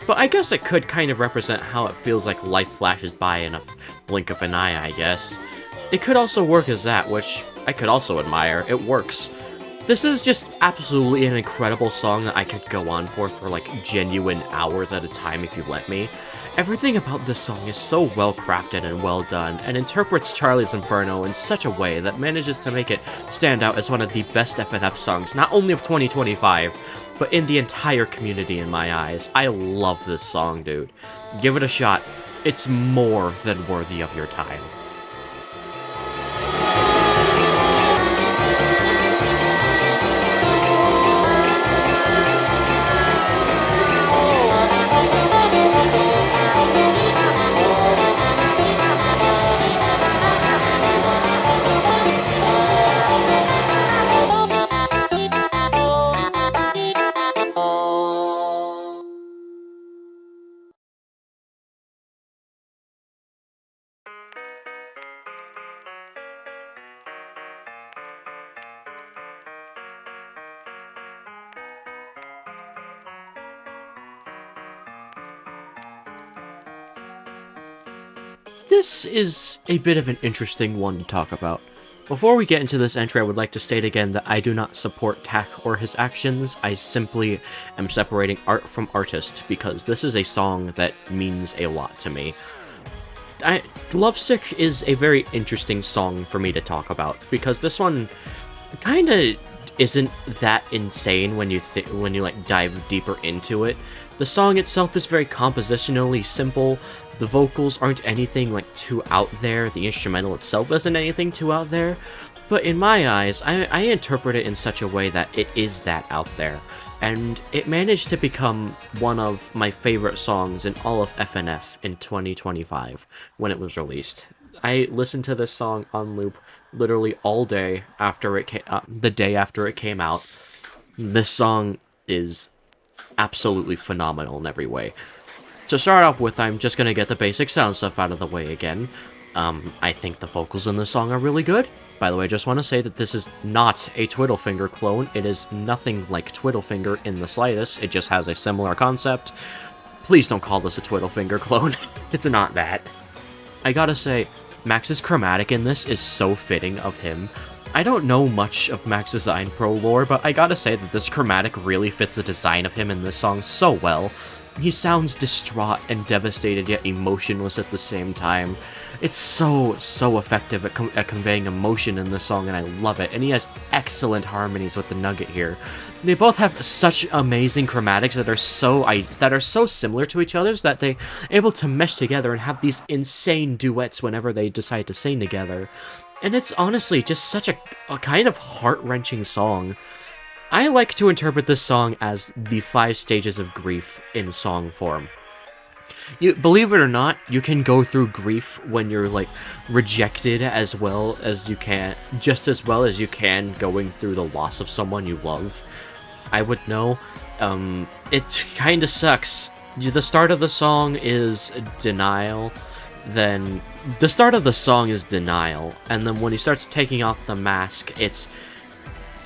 But I guess it could kind of represent how it feels like life flashes by in a blink of an eye, I guess. It could also work as that, which I could also admire. It works. This is just absolutely an incredible song that I could go on for like genuine hours at a time if you let me. Everything about this song is so well crafted and well done, and interprets Charlie's Inferno in such a way that manages to make it stand out as one of the best FNF songs, not only of 2025, but in the entire community in my eyes. I love this song, dude. Give it a shot. It's more than worthy of your time. This is a bit of an interesting one to talk about. Before we get into this entry, I would like to state again that I do not support Tack or his actions. I simply am separating art from artist, because this is a song that means a lot to me. Lovesick is a very interesting song for me to talk about, because this one kinda isn't that insane when you like dive deeper into it. The song itself is very compositionally simple. The vocals aren't anything like too out there. The instrumental itself isn't anything too out there. But in my eyes, I interpret it in such a way that it is that out there. And it managed to become one of my favorite songs in all of FNF in 2025 when it was released. I listened to this song on loop literally all day after it the day after it came out. This song is absolutely phenomenal in every way. To start off with, I'm just gonna get the basic sound stuff out of the way again. I think the vocals in this song are really good. By the way, I just want to say that this is not a Twiddlefinger clone. It is nothing like Twiddlefinger in the slightest. It just has a similar concept. Please don't call this a Twiddlefinger clone. It's not that. I gotta say, Max's chromatic in this is so fitting of him. I don't know much of Max Design Pro lore, but I gotta say that this chromatic really fits the design of him in this song so well. He sounds distraught and devastated, yet emotionless at the same time. It's so effective at conveying emotion in this song, and I love it. And he has excellent harmonies with the Nugget here. They both have such amazing chromatics that are so similar to each other that they're able to mesh together and have these insane duets whenever they decide to sing together. And it's honestly just such a kind of heart-wrenching song. I like to interpret this song as the 5 stages of grief in song form. Believe it or not, you can go through grief when you're, like, rejected as well as you can, just as well as you can going through the loss of someone you love. I would know. It kinda sucks. The start of the song is denial, then... The start of the song is denial, and then when he starts taking off the mask, it's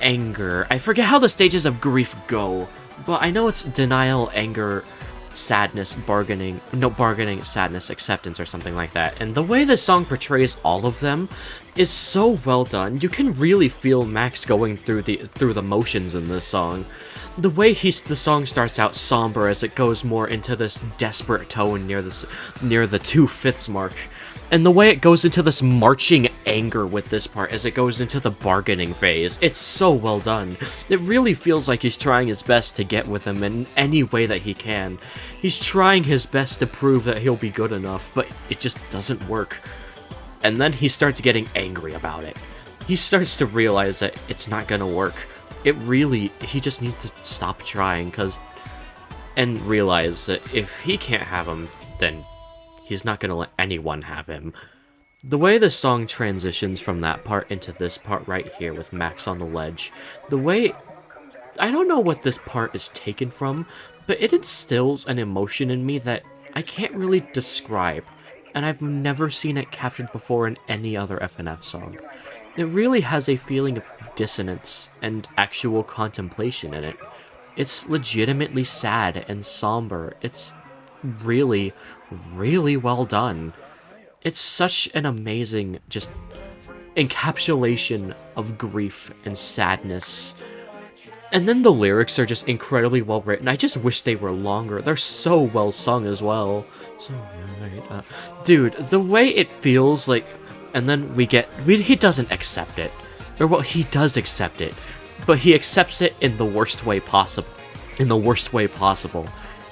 anger. I forget how the stages of grief go, but I know it's denial, anger, sadness, bargaining, sadness, acceptance, or something like that. And the way this song portrays all of them is so well done. You can really feel Max going through the motions in this song. The way the song starts out somber as it goes more into this desperate tone near the 2/5 mark. And the way it goes into this marching anger with this part as it goes into the bargaining phase, it's so well done. It really feels like he's trying his best to get with him in any way that he can. He's trying his best to prove that he'll be good enough, but it just doesn't work. And then he starts getting angry about it. He starts to realize that it's not gonna work. He just needs to stop trying, and realize that if he can't have him, then he's not gonna let anyone have him. The way the song transitions from that part into this part right here with Max on the ledge, I don't know what this part is taken from, but it instills an emotion in me that I can't really describe, and I've never seen it captured before in any other FNF song. It really has a feeling of dissonance and actual contemplation in it. It's legitimately sad and somber. It's really, really well done. It's such an amazing, just encapsulation of grief and sadness. And then the lyrics are just incredibly well written. I just wish they were longer. They're so well sung as well. So, dude, the way it feels like, and then he doesn't accept it. Or, well, he does accept it, but he accepts it in the worst way possible.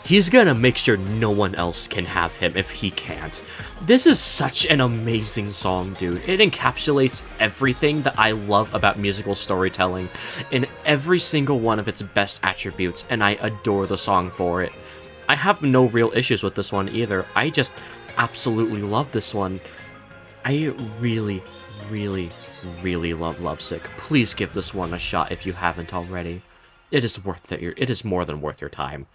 He's gonna make sure no one else can have him if he can't. This is such an amazing song, dude. It encapsulates everything that I love about musical storytelling in every single one of its best attributes, and I adore the song for it. I have no real issues with this one either. I just absolutely love this one. I really, really, really love Lovesick. Please give this one a shot if you haven't already. It is worth it. It is more than worth your time.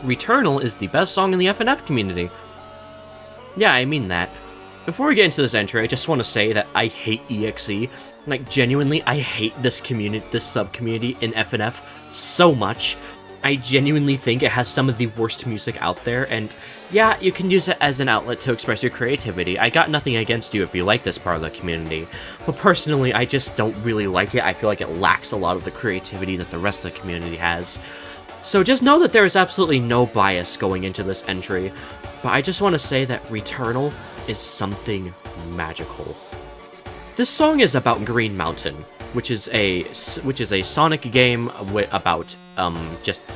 Returnal is the best song in the FNF community. Yeah, I mean that. Before we get into this entry, I just want to say that I hate EXE. Like, genuinely, I hate this community, this sub-community in FNF so much. I genuinely think it has some of the worst music out there, and yeah, you can use it as an outlet to express your creativity. I got nothing against you if you like this part of the community, but personally, I just don't really like it. I feel like it lacks a lot of the creativity that the rest of the community has. So just know that there is absolutely no bias going into this entry, but I just want to say that Returnal is something magical. This song is about Green Mountain, which is a Sonic game about just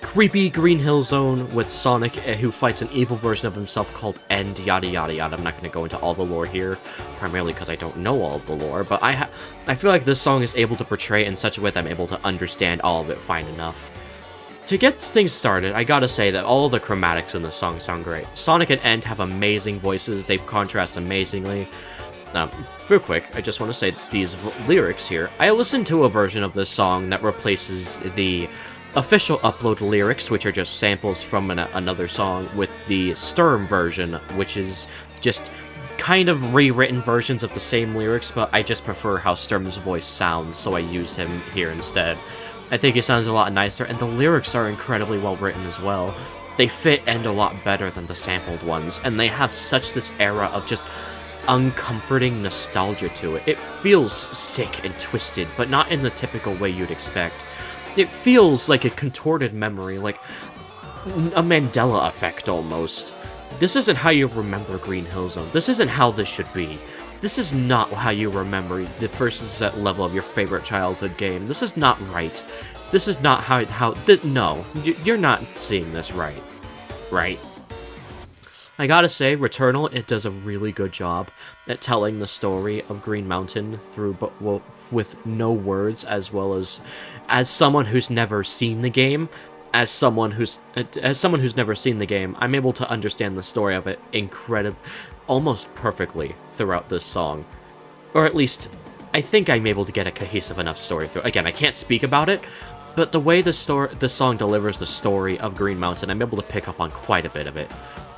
creepy Green Hill Zone with Sonic who fights an evil version of himself called End, yada yada yada. I'm not going to go into all the lore here, primarily because I don't know all of the lore, but I feel like this song is able to portray it in such a way that I'm able to understand all of it fine enough. To get things started, I gotta say that all the chromatics in the song sound great. Sonic and End have amazing voices, they contrast amazingly. Real quick, I just want to say these lyrics here. I listened to a version of this song that replaces the official upload lyrics, which are just samples from another song, with the Sturm version, which is just kind of rewritten versions of the same lyrics, but I just prefer how Sturm's voice sounds, so I use him here instead. I think he sounds a lot nicer, and the lyrics are incredibly well written as well. They fit End a lot better than the sampled ones, and they have such this era of just uncomforting nostalgia to it. It feels sick and twisted, but not in the typical way you'd expect. It feels like a contorted memory, like a Mandela effect almost. This isn't how you remember Green Hill Zone. This isn't how this should be. This is not how you remember the first set level of your favorite childhood game. This is not right. This is not no, you're not seeing this right. Right? I gotta say, Returnal, it does a really good job at telling the story of Green Mountain through, with no words, as well as someone who's never seen the game. As someone who's never seen the game, I'm able to understand the story of it almost perfectly throughout this song. Or at least, I think I'm able to get a cohesive enough story through. Again, I can't speak about it, but the way the song delivers the story of Green Mountain, I'm able to pick up on quite a bit of it.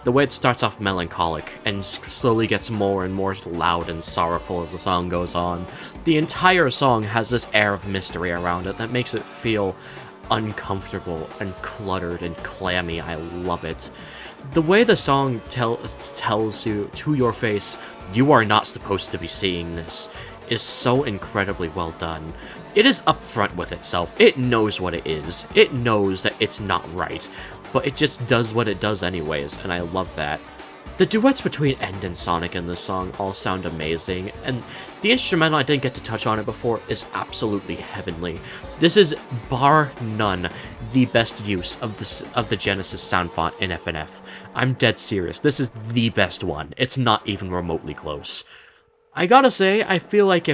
The way it starts off melancholic, and slowly gets more and more loud and sorrowful as the song goes on. The entire song has this air of mystery around it that makes it feel uncomfortable and cluttered and clammy. I love it. The way the song tells you to your face, you are not supposed to be seeing this, is so incredibly well done. It is upfront with itself. It knows what it is. It knows that it's not right, but it just does what it does anyways, and I love that. The duets between End and Sonic in this song all sound amazing, and the instrumental, I didn't get to touch on it before, is absolutely heavenly. This is, bar none, the best use of the Genesis sound font in FNF. I'm dead serious. This is the best one. It's not even remotely close. I gotta say, I feel like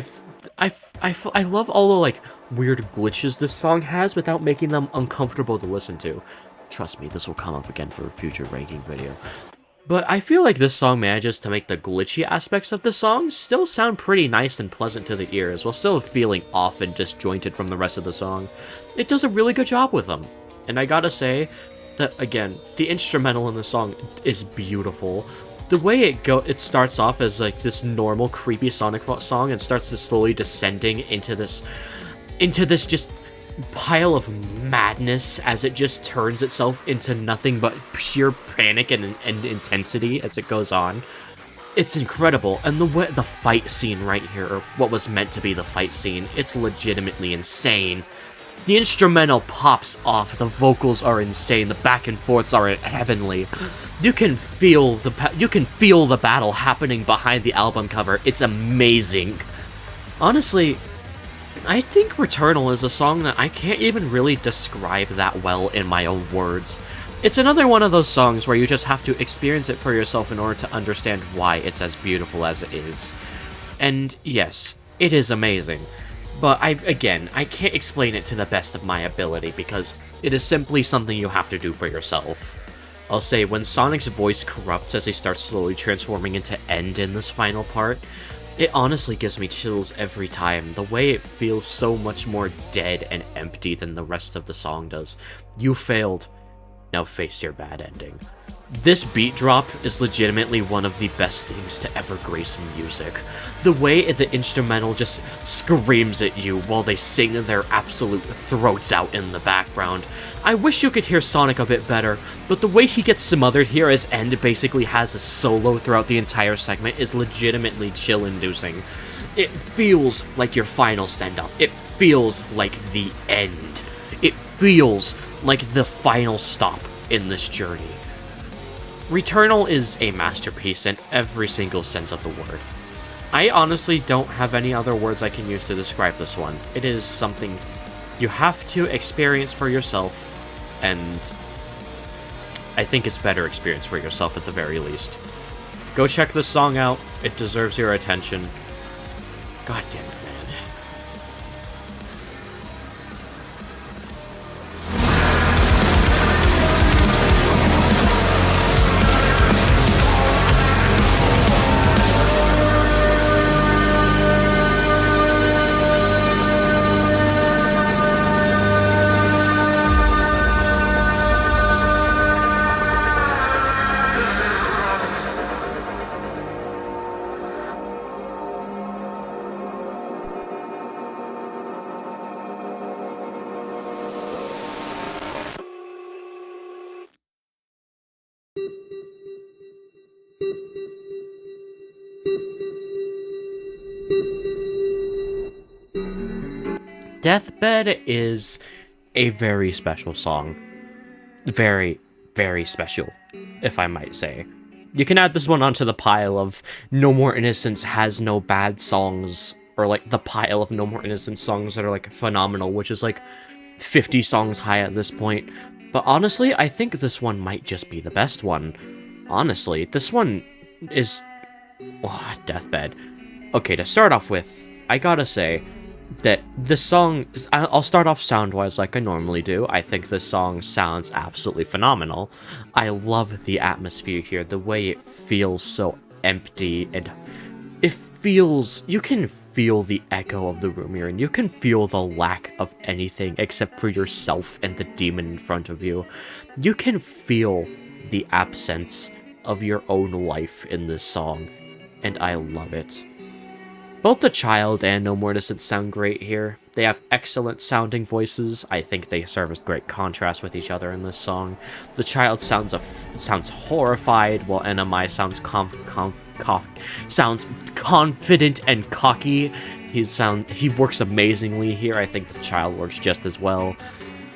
I love all the, like, weird glitches this song has without making them uncomfortable to listen to. Trust me, this will come up again for a future ranking video. But I feel like this song manages to make the glitchy aspects of the song still sound pretty nice and pleasant to the ears, while still feeling off and disjointed from the rest of the song. It does a really good job with them. And I gotta say that, again, the instrumental in the song is beautiful. The way it starts off as like this normal creepy Sonic song and starts to slowly descending into this just pile of madness as it just turns itself into nothing but pure panic and intensity as it goes on. It's incredible, and the fight scene right here, or what was meant to be the fight scene, it's legitimately insane. The instrumental pops off, the vocals are insane, the back and forths are heavenly. You can feel the battle happening behind the album cover. It's amazing. Honestly, I think Returnal is a song that I can't even really describe that well in my own words. It's another one of those songs where you just have to experience it for yourself in order to understand why it's as beautiful as it is. And yes, it is amazing. But I can't explain it to the best of my ability because it is simply something you have to do for yourself. I'll say, when Sonic's voice corrupts as he starts slowly transforming into End in this final part, it honestly gives me chills every time. The way it feels so much more dead and empty than the rest of the song does. You failed. Now face your bad ending. This beat drop is legitimately one of the best things to ever grace music. The way the instrumental just screams at you while they sing their absolute throats out in the background. I wish you could hear Sonic a bit better, but the way he gets smothered here as End basically has a solo throughout the entire segment is legitimately chill-inducing. It feels like your final send-off. It feels like the end. It feels like the final stop in this journey. Returnal is a masterpiece in every single sense of the word. I honestly don't have any other words I can use to describe this one. It is something you have to experience for yourself, and I think it's better experience for yourself at the very least. Go check this song out. It deserves your attention. God damn it, man. Deathbed is a very special song. Very, very special, if I might say. You can add this one onto the pile of No More Innocence has no bad songs, or like the pile of No More Innocence songs that are like phenomenal, which is like 50 songs high at this point. But honestly, I think this one might just be the best one. Honestly, this one is... Oh, Deathbed. Okay, to start off with, I gotta say that this song... I'll start off sound-wise like I normally do. I think this song sounds absolutely phenomenal. I love the atmosphere here, the way it feels so empty, and it feels... You can feel the echo of the room you're in. You can feel the lack of anything except for yourself and the demon in front of you. You can feel the absence of your own life in this song, and I love it. Both the child and No More Innocence sound great here. They have excellent sounding voices. I think they serve as great contrast with each other in this song. The child sounds horrified, while NMI sounds sounds confident and cocky. He works amazingly here. I think the child works just as well.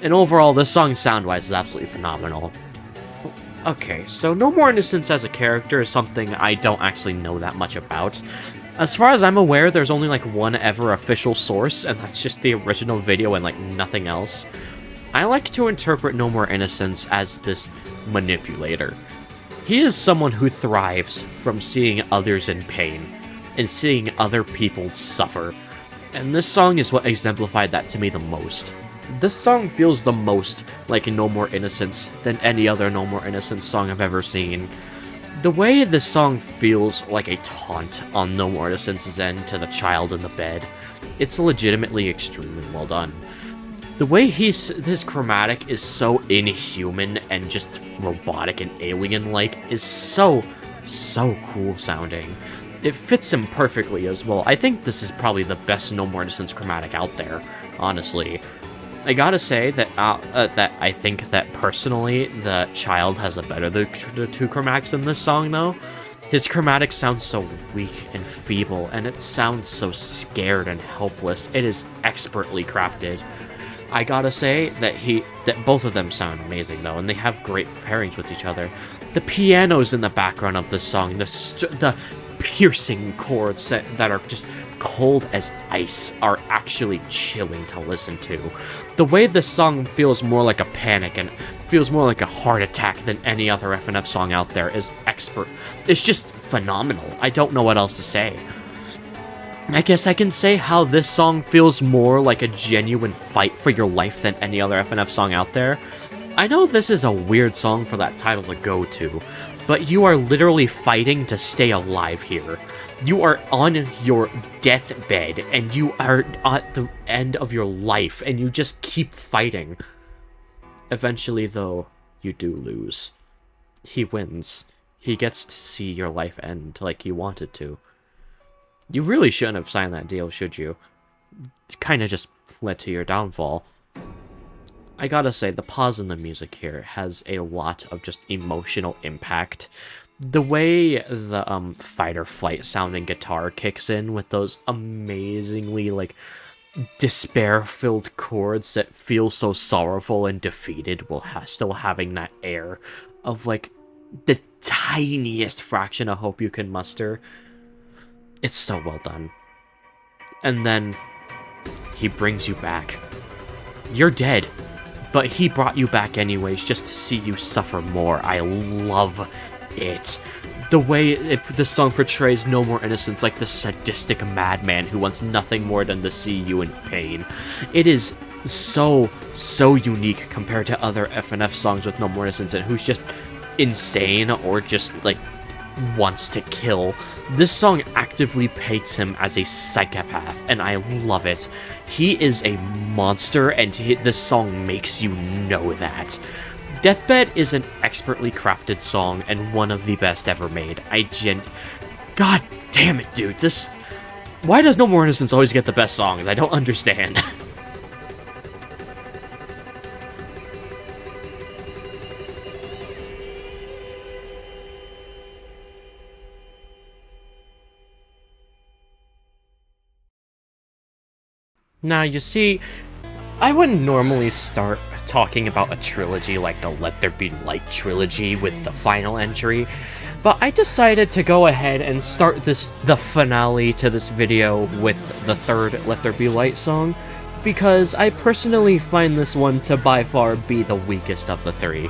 And overall, this song sound-wise is absolutely phenomenal. Okay, so No More Innocence as a character is something I don't actually know that much about. As far as I'm aware, there's only like one ever official source, and that's just the original video and like nothing else. I like to interpret No More Innocence as this manipulator. He is someone who thrives from seeing others in pain, and seeing other people suffer. And this song is what exemplified that to me the most. This song feels the most like No More Innocence than any other No More Innocence song I've ever seen. The way this song feels like a taunt on No More Innocence end to the child in the bed, it's legitimately extremely well done. The way his chromatic is so inhuman and just robotic and alien-like is so cool sounding. It fits him perfectly as well. I think this is probably the best No More Innocence chromatic out there, honestly. I gotta say that that I think that personally, the child has a better the two chromatics in this song, though. His chromatic sounds so weak and feeble, and it sounds so scared and helpless. It is expertly crafted. I gotta say that both of them sound amazing, though, and they have great pairings with each other. The pianos in the background of this song, the piercing chords that are just cold as ice are actually chilling to listen to. The way this song feels more like a panic and feels more like a heart attack than any other FNF song out there is expert. It's just phenomenal. I don't know what else to say. I guess I can say how this song feels more like a genuine fight for your life than any other FNF song out there. I know this is a weird song for that title to go to, but you are literally fighting to stay alive here. You are on your deathbed, and you are at the end of your life, and you just keep fighting. Eventually, though, you do lose. He wins. He gets to see your life end like you wanted to. You really shouldn't have signed that deal, should you? It kind of just led to your downfall. I gotta say, the pause in the music here has a lot of just emotional impact. The way the fight or flight sounding guitar kicks in with those amazingly, like, despair-filled chords that feel so sorrowful and defeated while still having that air of, like, the tiniest fraction of hope you can muster. It's so well done. And then he brings you back. You're dead, but he brought you back anyways just to see you suffer more. I love it. The way this song portrays No More Innocence like the sadistic madman who wants nothing more than to see you in pain. It is so unique compared to other FNF songs with No More Innocence and who's just insane or just, like, wants to kill. This song actively paints him as a psychopath, and I love it. He is a monster, and this song makes you know that. Deathbed is an expertly crafted song, and one of the best ever made. God damn it, dude, why does No More Innocence always get the best songs? I don't understand. Now, you see, I wouldn't normally start talking about a trilogy like the Let There Be Light trilogy with the final entry, but I decided to go ahead and start the finale to this video with the third Let There Be Light song, because I personally find this one to by far be the weakest of the three.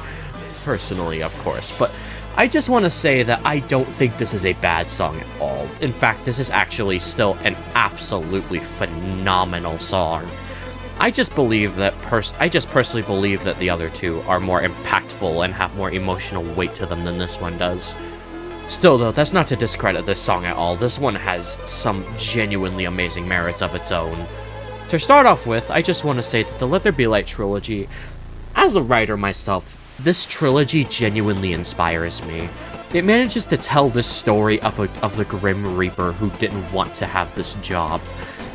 Personally, of course, but I just want to say that I don't think this is a bad song at all. In fact, this is actually still an absolutely phenomenal song. I just believe that personally believe that the other two are more impactful and have more emotional weight to them than this one does. Still though, that's not to discredit this song at all. This one has some genuinely amazing merits of its own. To start off with, I just want to say that the Let There Be Light trilogy, as a writer myself, this trilogy genuinely inspires me. It manages to tell this story of the Grim Reaper who didn't want to have this job,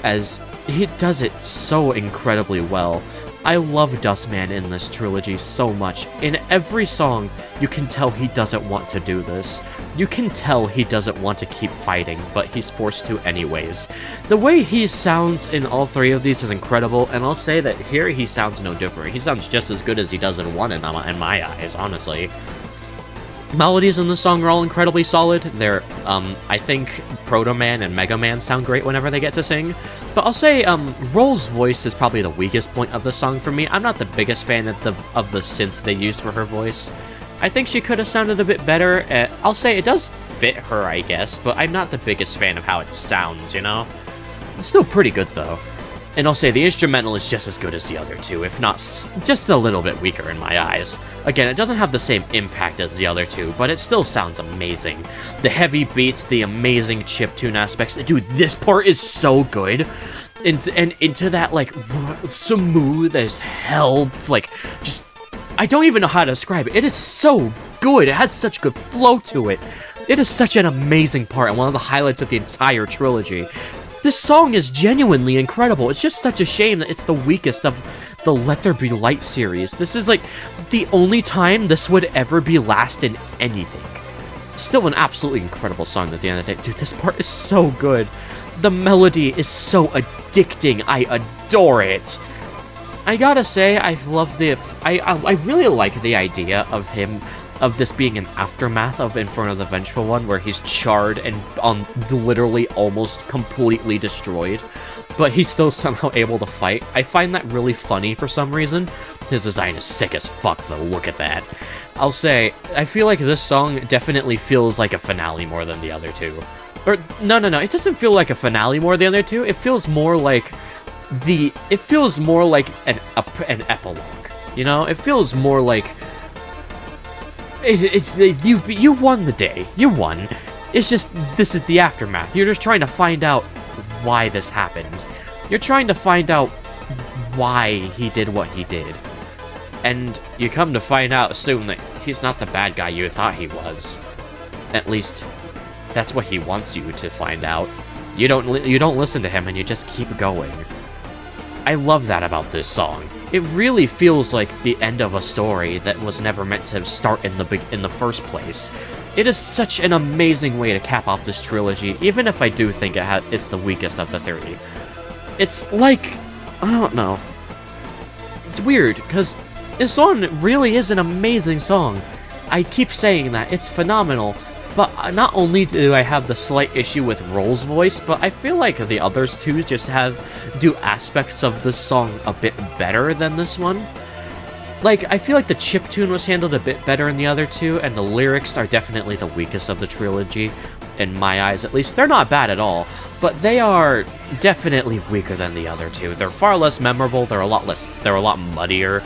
as he does it so incredibly well. I love Dustman in this trilogy so much. In every song, you can tell he doesn't want to do this. You can tell he doesn't want to keep fighting, but he's forced to anyways. The way he sounds in all three of these is incredible, and I'll say that here he sounds no different. He sounds just as good as he does in one in my eyes, honestly. Melodies in this song are all incredibly solid. They're, I think Proto Man and Mega Man sound great whenever they get to sing. But I'll say, Roll's voice is probably the weakest point of the song for me. I'm not the biggest fan of the synth they used for her voice. I think she could have sounded a bit better. I'll say it does fit her, I guess, but I'm not the biggest fan of how it sounds, you know? It's still pretty good, though. And I'll say the instrumental is just as good as the other two, if not just a little bit weaker in my eyes. Again, it doesn't have the same impact as the other two, but it still sounds amazing. The heavy beats, the amazing chiptune aspects. Dude, this part is so good. And into that, like, smooth as hell, like, just... I don't even know how to describe it. It is so good. It has such good flow to it. It is such an amazing part and one of the highlights of the entire trilogy. This song is genuinely incredible. It's just such a shame that it's the weakest of the Let There Be Light series. This is like the only time this would ever be last in anything. Still an absolutely incredible song at the end of the day. Dude, this part is so good. The melody is so addicting. I adore it. I gotta say, I really like the idea of this being an aftermath of Inferno the Vengeful One, where he's charred and literally almost completely destroyed, but he's still somehow able to fight. I find that really funny for some reason. His design is sick as fuck, though. Look at that. I'll say, I feel like this song definitely feels like a finale more than the other two. Or, no, it doesn't feel like a finale more than the other two. It feels more like an epilogue, you know? It feels more like you won the day. You won. It's just, this is the aftermath. You're just trying to find out why this happened. You're trying to find out why he did what he did. And you come to find out soon that he's not the bad guy you thought he was. At least, that's what he wants you to find out. You don't listen to him and you just keep going. I love that about this song. It really feels like the end of a story that was never meant to start in the first place. It is such an amazing way to cap off this trilogy, even if I do think it's the weakest of the three. It's like, I don't know. It's weird, because this song really is an amazing song. I keep saying that, it's phenomenal. But not only do I have the slight issue with Roll's voice, but I feel like the others two just do aspects of this song a bit better than this one. Like, I feel like the chiptune was handled a bit better in the other two, and the lyrics are definitely the weakest of the trilogy, in my eyes at least. They're not bad at all, but they are definitely weaker than the other two. They're far less memorable, they're a lot muddier.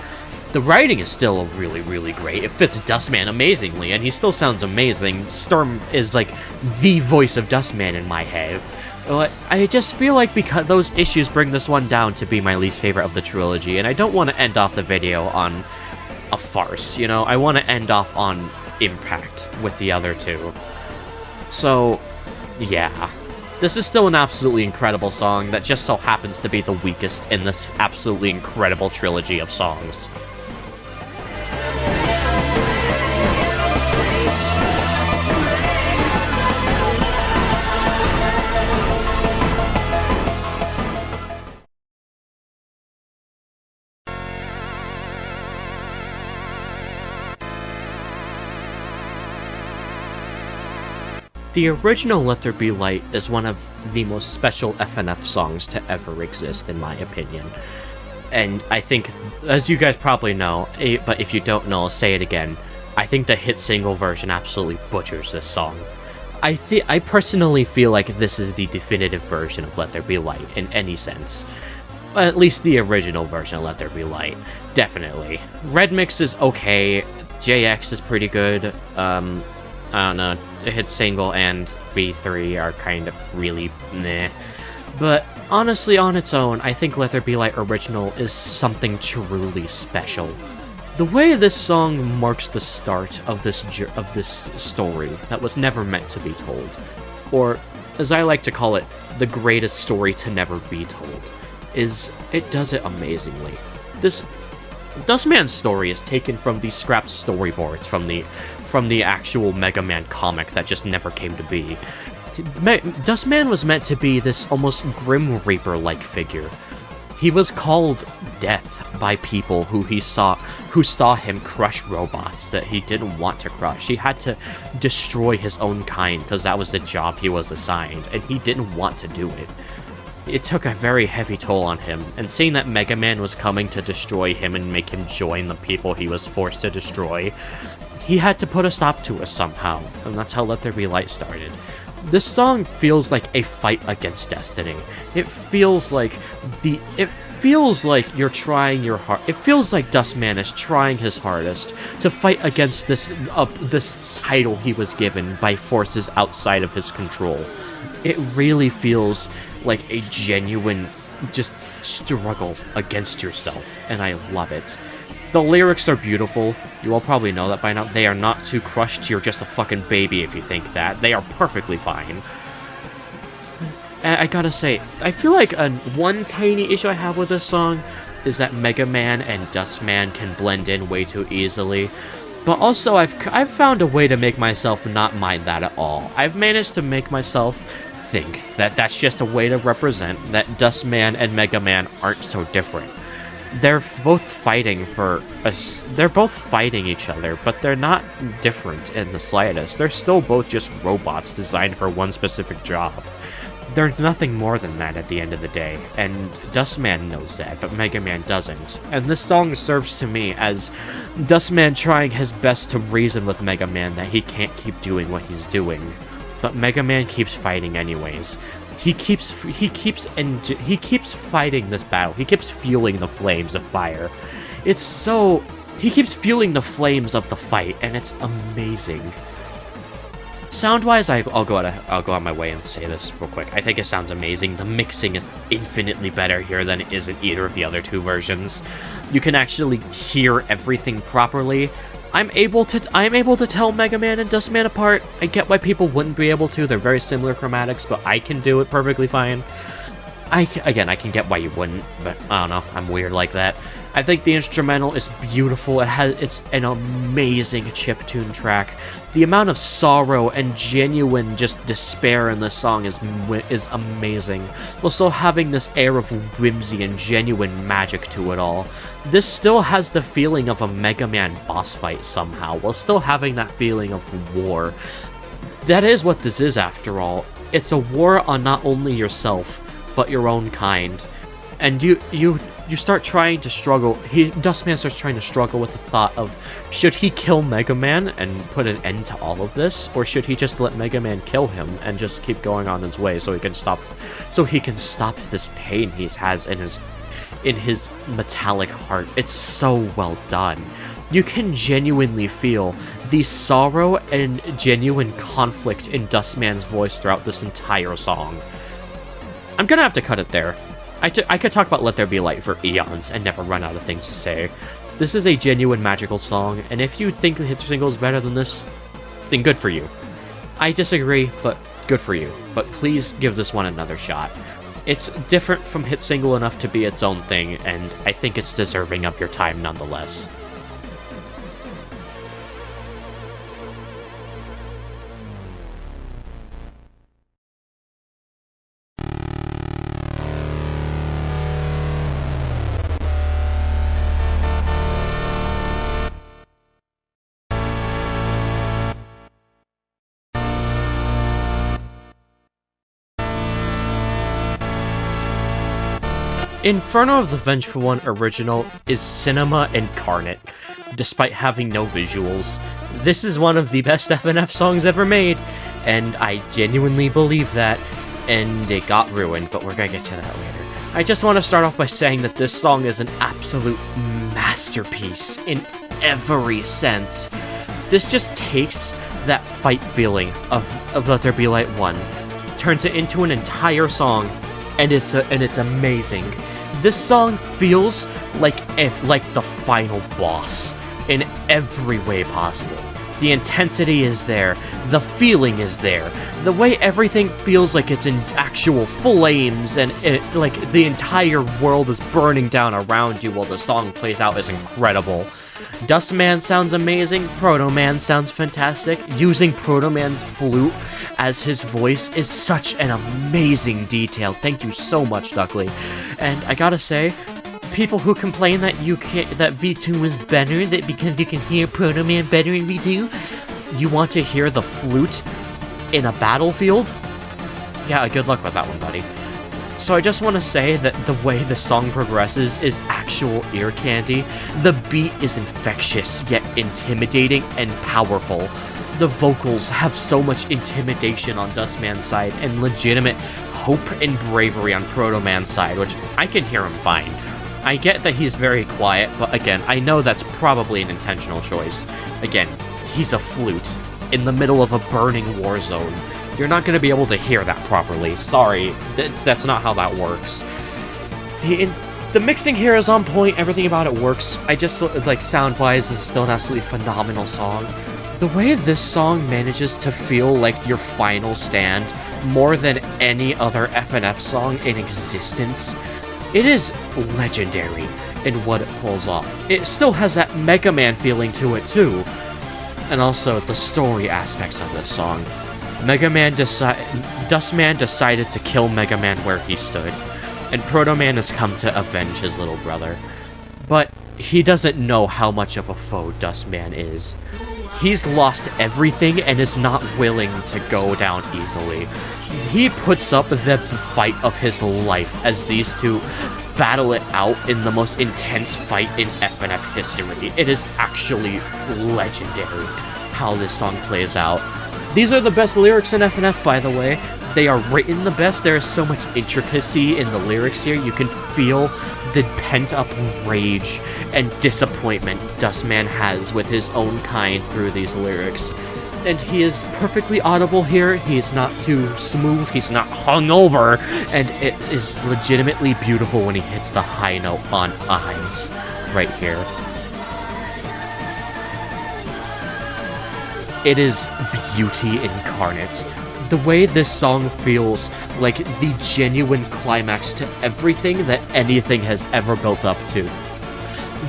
The writing is still really, really great. It fits Dustman amazingly, and he still sounds amazing. Storm is, like, the voice of Dustman in my head. But I just feel like because those issues bring this one down to be my least favorite of the trilogy, and I don't want to end off the video on a farce, you know? I want to end off on impact with the other two. So, yeah. This is still an absolutely incredible song that just so happens to be the weakest in this absolutely incredible trilogy of songs. The original Let There Be Light is one of the most special FNF songs to ever exist, in my opinion. And I think, as you guys probably know, but if you don't know, I'll say it again, I think the hit single version absolutely butchers this song. I personally feel like this is the definitive version of Let There Be Light, in any sense. At least the original version of Let There Be Light, definitely. Red Mix is okay, JX is pretty good, I don't know, Hit Single and V3 are kind of really meh. But honestly, on its own, I think Let There Be Light Original is something truly special. The way this song marks the start of this story that was never meant to be told, or as I like to call it, the greatest story to never be told, is it does it amazingly. This Dustman's story is taken from these scrapped storyboards from the actual Mega Man comic that just never came to be. Dustman was meant to be this almost Grim Reaper-like figure. He was called Death by people who saw him crush robots that he didn't want to crush. He had to destroy his own kind because that was the job he was assigned, and he didn't want to do it. It took a very heavy toll on him, and seeing that Mega Man was coming to destroy him and make him join the people he was forced to destroy, he had to put a stop to it somehow, and that's how Let There Be Light started. This song feels like a fight against destiny. It feels like you're trying your hard. It feels like Dustman is trying his hardest to fight against this title he was given by forces outside of his control. It really feels like a genuine just struggle against yourself, and I love it. The lyrics are beautiful. You all probably know that by now. They are not too crushed. You're just a fucking baby if you think that. They are perfectly fine. I gotta say, I feel like one tiny issue I have with this song is that Mega Man and Dustman can blend in way too easily. But also, I've found a way to make myself not mind that at all. I've managed to make myself think that that's just a way to represent that Dustman and Mega Man aren't so different. They're both fighting each other, but they're not different in the slightest. They're still both just robots designed for one specific job. There's nothing more than that at the end of the day, and Dustman knows that, but Mega Man doesn't. And this song serves to me as Dustman trying his best to reason with Mega Man that he can't keep doing what he's doing. But Mega Man keeps fighting anyways. He keeps fighting this battle. He keeps fueling the flames of fire. He keeps fueling the flames of the fight, and it's amazing. Sound-wise, I'll go out my way and say this real quick. I think it sounds amazing. The mixing is infinitely better here than it is in either of the other two versions. You can actually hear everything properly. I'm able to tell Mega Man and Dustman apart. I get why people wouldn't be able to. They're very similar chromatics, but I can do it perfectly fine. I can get why you wouldn't, but I don't know. I'm weird like that. I think the instrumental is beautiful. It's an amazing chiptune track. The amount of sorrow and genuine just despair in this song is amazing, while still having this air of whimsy and genuine magic to it all. This still has the feeling of a Mega Man boss fight somehow, while still having that feeling of war. That is what this is, after all. It's a war on not only yourself, but your own kind. And you start trying to struggle. Dustman starts trying to struggle with the thought of, should he kill Mega Man and put an end to all of this, or should he just let Mega Man kill him and just keep going on his way so he can stop this pain he has in his metallic heart. It's so well done. You can genuinely feel the sorrow and genuine conflict in Dustman's voice throughout this entire song. I'm gonna have to cut it there. I could talk about Let There Be Light for eons and never run out of things to say. This is a genuine magical song, and if you think the hit single is better than this, then good for you. I disagree, but good for you. But please give this one another shot. It's different from hit single enough to be its own thing, and I think it's deserving of your time nonetheless. Inferno of the Vengeful One original is cinema incarnate, despite having no visuals. This is one of the best FNF songs ever made, and I genuinely believe that, and it got ruined, but we're gonna get to that later. I just want to start off by saying that this song is an absolute masterpiece in every sense. This just takes that fight feeling of Let There Be Light 1, turns it into an entire song, and it's amazing. This song feels like the final boss in every way possible. The intensity is there, the feeling is there, the way everything feels like it's in actual flames, and like the entire world is burning down around you while the song plays out is incredible. Dustman sounds amazing, Proto Man sounds fantastic. Using Proto Man's flute as his voice is such an amazing detail. Thank you so much, Duckley. And I gotta say, people who complain that that V2 is better, that because you can hear Proto Man better in V2, you want to hear the flute in a battlefield? Yeah, good luck with that one, buddy. So I just want to say that the way the song progresses is actual ear candy. The beat is infectious, yet intimidating and powerful. The vocals have so much intimidation on Dustman's side and legitimate hope and bravery on Proto Man's side, which I can hear him fine. I get that he's very quiet, but again, I know that's probably an intentional choice. Again, he's a flute in the middle of a burning war zone. You're not going to be able to hear that properly. Sorry, that's not how that works. The mixing here is on point, everything about it works. I just, like, sound-wise, this is still an absolutely phenomenal song. The way this song manages to feel like your final stand more than any other FNF song in existence, it is legendary in what it pulls off. It still has that Mega Man feeling to it too. And also the story aspects of this song. Dustman decided to kill Mega Man where he stood, and Proto Man has come to avenge his little brother. But he doesn't know how much of a foe Dustman is. He's lost everything and is not willing to go down easily. He puts up the fight of his life as these two battle it out in the most intense fight in FNF history. It is actually legendary how this song plays out. These are the best lyrics in FNF, by the way. They are written the best. There is so much intricacy in the lyrics here. You can feel the pent-up rage and disappointment Dustman has with his own kind through these lyrics. And he is perfectly audible here. He's not too smooth. He's not hungover. And it is legitimately beautiful when he hits the high note on Eyes right here. It is beauty incarnate. The way this song feels like the genuine climax to everything that anything has ever built up to.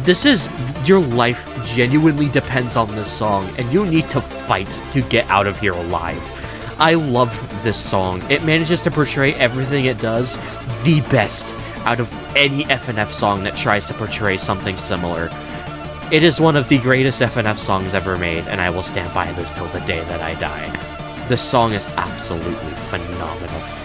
This is, your life genuinely depends on this song, and you need to fight to get out of here alive. I love this song. It manages to portray everything it does the best out of any FNF song that tries to portray something similar. It is one of the greatest FNF songs ever made, and I will stand by this till the day that I die. This song is absolutely phenomenal.